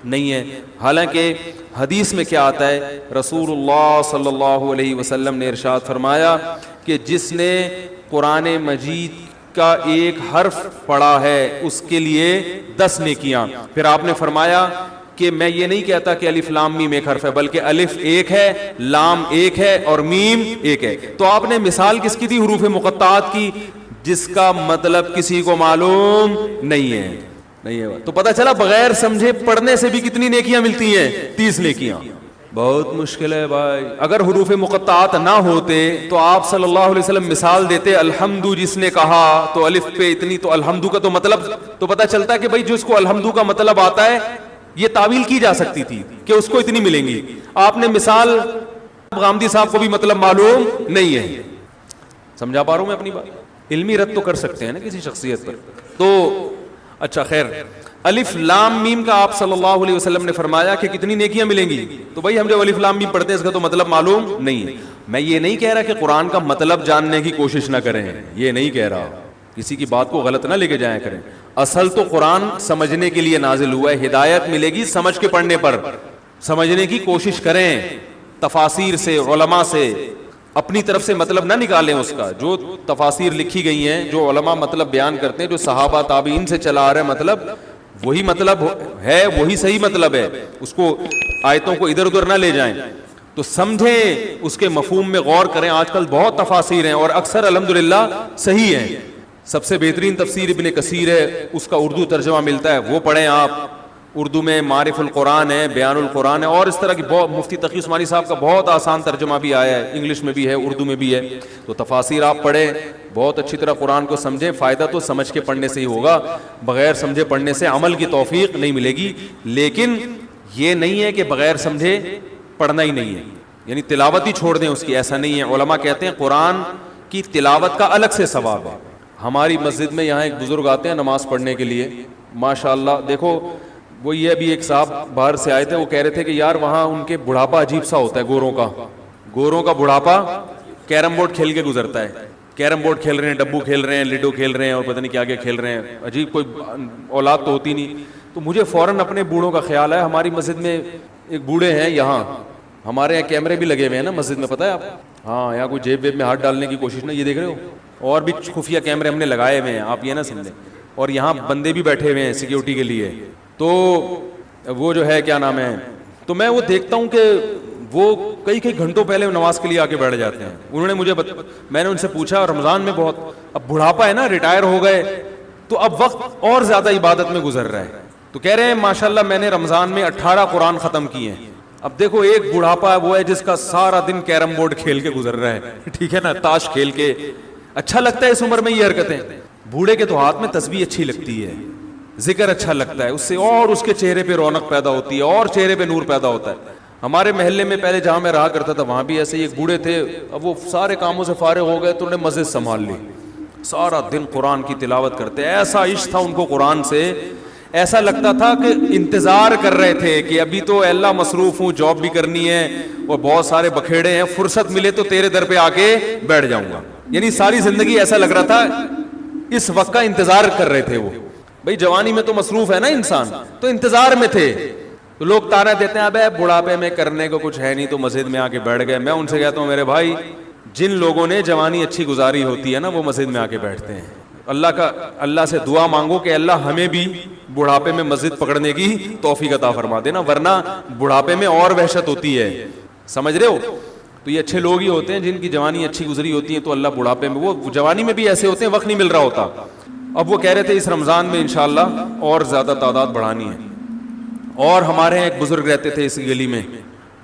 نہیں ہے. حالانکہ حدیث میں کیا آتا ہے, رسول اللہ صلی اللہ علیہ وسلم نے ارشاد فرمایا کہ جس نے قرآن مجید کا ایک حرف پڑھا ہے اس کے لیے 10 نیکیاں. پھر آپ نے فرمایا کہ میں یہ نہیں کہتا کہ الف لام میم ایک حرف ہے, بلکہ الف ایک ہے, لام ایک ہے اور میم ایک ہے. تو آپ نے مثال کس کی دی, حروف مقطعات کی, جس کا مطلب کسی کو معلوم نہیں ہے. تو پتہ چلا بغیر سمجھے پڑھنے سے بھی کتنی نیکیاں ملتی ہیں, 30 نیکیاں. بہت مشکل ہے بھائی. اگر حروف مقطعات نہ ہوتے تو آپ صلی اللہ علیہ وسلم مثال دیتے الحمد جس نے کہا تو الف پہ اتنی, تو الحمد کا تو مطلب تو پتہ چلتا ہے کہ بھائی جس کو الحمد کا مطلب آتا ہے یہ تعویل کی جا سکتی تھی کہ اس کو اتنی ملیں گی. آپ نے مثال غامدی صاحب کو بھی مطلب معلوم نہیں ہے. سمجھا پا رہا ہوں میں اپنی بات؟ علمی رد تو کر سکتے ہیں نا کسی شخصیت پر. تو اچھا خیر, الف لام میم کا آپ صلی اللہ علیہ وسلم نے فرمایا کہ کتنی نیکیاں ملیں گی. تو بھائی ہم جب الف لام میم پڑھتے ہیں اس کا تو مطلب معلوم نہیں ہے. میں یہ نہیں کہہ رہا کہ قرآن کا مطلب جاننے کی کوشش نہ کریں, یہ نہیں کہہ رہا, کسی کی بات کو غلط نہ لے کے جائیں کریں. اصل تو قرآن سمجھنے کے لیے نازل ہوا ہے, ہدایت ملے گی سمجھ کے پڑھنے پر, سمجھنے کی کوشش کریں. تفاسیر سے علماء سے اپنی طرف سے مطلب نہ نکالیں اس کا. جو تفاسیر لکھی گئی ہیں, جو علماء مطلب بیان کرتے ہیں, جو صحابہ تابعین سے چلا آ رہا ہے مطلب, وہی مطلب ہے, وہی صحیح مطلب ہے. اس کو آیتوں کو ادھر ادھر نہ لے جائیں, تو سمجھیں, اس کے مفہوم میں غور کریں. آج کل بہت تفاسیر ہیں اور اکثر الحمدللہ صحیح ہیں. سب سے بہترین تفسیر ابن کثیر ہے, اس کا اردو ترجمہ ملتا ہے, وہ پڑھیں آپ. اردو میں معارف القرآن ہے, بیان القرآن ہے, اور اس طرح کی بہت, مفتی تقی عثمانی صاحب کا بہت آسان ترجمہ بھی آیا ہے, انگلش میں بھی ہے, اردو میں بھی ہے. تو تفاسیر آپ پڑھیں, بہت اچھی طرح قرآن کو سمجھیں. فائدہ تو سمجھ کے پڑھنے سے ہی ہوگا, بغیر سمجھے پڑھنے سے عمل کی توفیق نہیں ملے گی. لیکن یہ نہیں ہے کہ بغیر سمجھے پڑھنا ہی نہیں ہے, یعنی تلاوت ہی چھوڑ دیں اس کی, ایسا نہیں ہے. علماء کہتے ہیں قرآن کی تلاوت کا الگ سے ثواب ہے. ہماری مسجد میں یہاں ایک بزرگ آتے ہیں نماز پڑھنے کے لیے, ماشاءاللہ. دیکھو وہ یہ ابھی ایک صاحب باہر سے آئے تھے, وہ کہہ رہے تھے کہ یار وہاں ان کے بڑھاپا عجیب سا ہوتا ہے, گوروں کا بڑھاپا کیرم بورڈ کھیل کے گزرتا ہے. کیرم بورڈ کھیل رہے ہیں, ڈبو کھیل رہے ہیں, لڈو کھیل رہے ہیں, اور پتہ نہیں کیا کھیل رہے ہیں. عجیب, کوئی اولاد تو ہوتی نہیں. تو مجھے فوراً اپنے بوڑھوں کا خیال ہے. ہماری مسجد میں ایک بوڑھے ہیں, یہاں ہمارے یہاں کیمرے بھی لگے ہوئے ہیں نا مسجد میں, پتہ ہے آپ, ہاں, یہاں کوئی جیب ویب میں ہاتھ ڈالنے کی کوشش نہیں, یہ دیکھ رہے ہو, اور بھی خفیہ کیمرے ہم نے لگائے ہوئے ہیں, آپ یہ نہ سمجھیں. اور یہاں بندے بھی بیٹھے ہوئے ہیں سیکیورٹی کے لیے. تو وہ جو ہے کیا نام ہے, تو میں وہ دیکھتا ہوں کہ وہ کئی گھنٹوں پہلے نماز کے لیے آ کے بیٹھ جاتے ہیں. انہوں نے مجھے میں نے ان سے پوچھا, رمضان میں بہت, اب بڑھاپا ہے نا, ریٹائر ہو گئے, تو اب وقت اور زیادہ عبادت میں گزر رہا ہے. تو کہہ رہے ہیں ماشاءاللہ میں نے رمضان میں 18 قرآن ختم کیے ہیں. اب دیکھو ایک بڑھاپا وہ ہے جس کا سارا دن کیرم بورڈ کھیل کے گزر رہا ہے, ٹھیک ہے نا, تاش کھیل کے. اچھا لگتا ہے اس عمر میں یہ حرکتیں. بوڑھے کے تو ہاتھ میں تسبیح اچھی لگتی ہے, ذکر اچھا لگتا ہے, اس سے اور اس کے چہرے پہ رونق پیدا ہوتی ہے, اور چہرے پہ نور پیدا ہوتا ہے. ہمارے محلے میں پہلے جہاں میں رہا کرتا تھا وہاں بھی ایسے ہی ایک بوڑھے تھے. اب وہ سارے کاموں سے فارغ ہو گئے تو انہوں نے مسجد سنبھال لی, سارا دن قرآن کی تلاوت کرتے. ایسا عشق تھا ان کو قرآن سے, ایسا لگتا تھا کہ انتظار کر رہے تھے کہ ابھی تو اللہ مصروف ہوں, جاب بھی کرنی ہے اور بہت سارے بکھیڑے ہیں, فرصت ملے تو تیرے در پہ آ کے بیٹھ جاؤں گا. یعنی ساری زندگی ایسا لگ رہا تھا اس وقت کا انتظار کر رہے تھے وہ. بھائی جوانی میں تو مصروف ہے نا انسان, تو انتظار میں تھے. تو لوگ تانا دیتے ہیں ابے بڑھاپے میں کرنے کو کچھ ہے نہیں تو مسجد میں آ کے بیٹھ گئے. میں ان سے کہتا ہوں میرے بھائی, جن لوگوں نے جوانی اچھی گزاری ہوتی ہے نا وہ مسجد میں آ کے بیٹھتے ہیں. اللہ سے دعا مانگو کہ اللہ ہمیں بھی بڑھاپے میں مسجد پکڑنے کی توفیق عطا فرما دینا, ورنہ بڑھاپے میں اور وحشت ہوتی ہے. سمجھ رہے ہو؟ تو یہ اچھے لوگ ہی ہوتے ہیں جن کی جوانی اچھی گزری ہوتی ہے, تو اللہ بڑھاپے میں, وہ جوانی میں بھی ایسے ہوتے ہیں, وقت نہیں مل رہا ہوتا. اب وہ کہہ رہے تھے اس رمضان میں انشاءاللہ اور زیادہ تعداد بڑھانی ہے. اور ہمارے یہاں ایک بزرگ رہتے تھے اس گلی میں,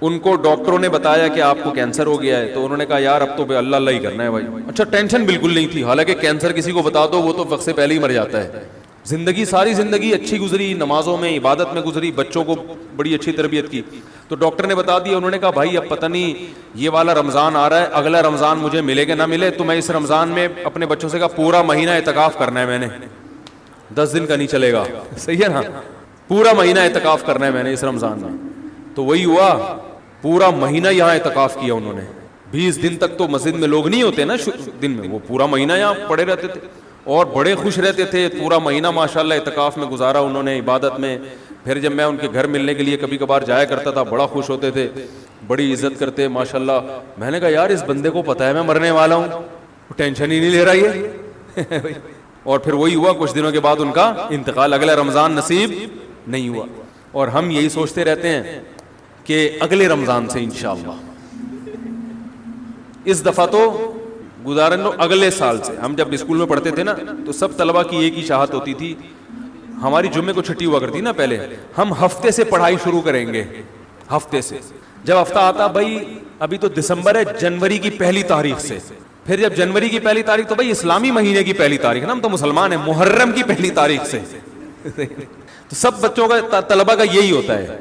ان کو ڈاکٹروں نے بتایا کہ آپ کو کینسر ہو گیا ہے. تو انہوں نے کہا یار اب تو اللہ اللہ ہی کرنا ہے بھائی. اچھا, ٹینشن بالکل نہیں تھی, حالانکہ کینسر کسی کو بتا دو وہ تو وقت سے پہلے ہی مر جاتا ہے. زندگی, ساری زندگی اچھی گزری, نمازوں میں عبادت میں گزری, بچوں کو بڑی اچھی تربیت کی. تو ڈاکٹر نے بتا دیا, انہوں نے کہا بھائی اب پتہ نہیں یہ والا رمضان آ رہا ہے, اگلا رمضان مجھے ملے گا نہ ملے, تو میں اس رمضان میں اپنے بچوں سے کہا پورا مہینہ اعتکاف کرنا ہے میں نے, 10 دن کا نہیں چلے گا, صحیح ہے نا, پورا مہینہ اعتکاف کرنا ہے میں نے اس رمضان میں. تو وہی ہوا, پورا مہینہ یہاں اعتکاف کیا انہوں نے. 20 دن تک تو مسجد میں لوگ نہیں ہوتے نا دن میں, وہ پورا مہینہ یہاں پڑے رہتے تھے اور بڑے خوش رہتے تھے. پورا مہینہ ماشاءاللہ اعتکاف میں گزارا انہوں نے, عبادت میں. پھر جب میں ان کے گھر ملنے کے لیے کبھی کبھار جایا کرتا تھا, بڑا خوش ہوتے تھے, بڑی عزت کرتے ماشاءاللہ. میں نے کہا یار اس بندے کو پتہ ہے میں مرنے والا ہوں, ٹینشن ہی نہیں لے رہا یہ. اور پھر وہی ہوا, کچھ دنوں کے بعد ان کا انتقال, اگلا رمضان نصیب نہیں ہوا. اور ہم یہی سوچتے رہتے ہیں کہ اگلے رمضان سے انشاءاللہ, اس دفعہ تو گزارن لو اگلے سال سے. ہم جب اسکول میں پڑھتے تھے نا تو سب طلبہ کی ایک ہی چاہت ہوتی تھی, ہماری جمعے کو چھٹی ہوا کرتی نا پہلے, ہم ہفتے سے پڑھائی شروع کریں گے. ہفتے سے جب ہفتہ آتا, بھائی ابھی تو دسمبر ہے, جنوری کی 1 تاریخ سے. پھر جب جنوری کی 1 تاریخ تو بھائی اسلامی مہینے کی 1 تاریخ نا, ہم تو مسلمان ہیں, محرم کی 1 تاریخ سے. تو سب بچوں کا, طلبہ کا یہی ہوتا ہے.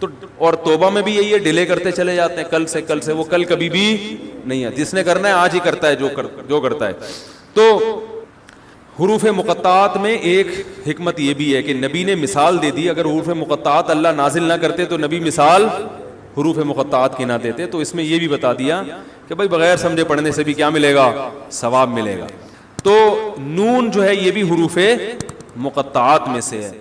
تو اور توبہ میں بھی یہی ہے, ڈیلے کرتے چلے جاتے ہیں, کل سے وہ کل کبھی بھی نہیں ہے. جس نے کرنا ہے آج ہی کرتا ہے جو کرتا ہے. تو حروف مقطعات میں ایک حکمت یہ بھی ہے کہ نبی نے مثال دے دی, اگر حروف مقطعات اللہ نازل نہ کرتے تو نبی مثال حروف مقطعات کی نہ دیتے. تو اس میں یہ بھی بتا دیا کہ بھائی بغیر سمجھے پڑھنے سے بھی کیا ملے گا, ثواب ملے گا. تو نون جو ہے یہ بھی حروف مقطعات میں سے ہے.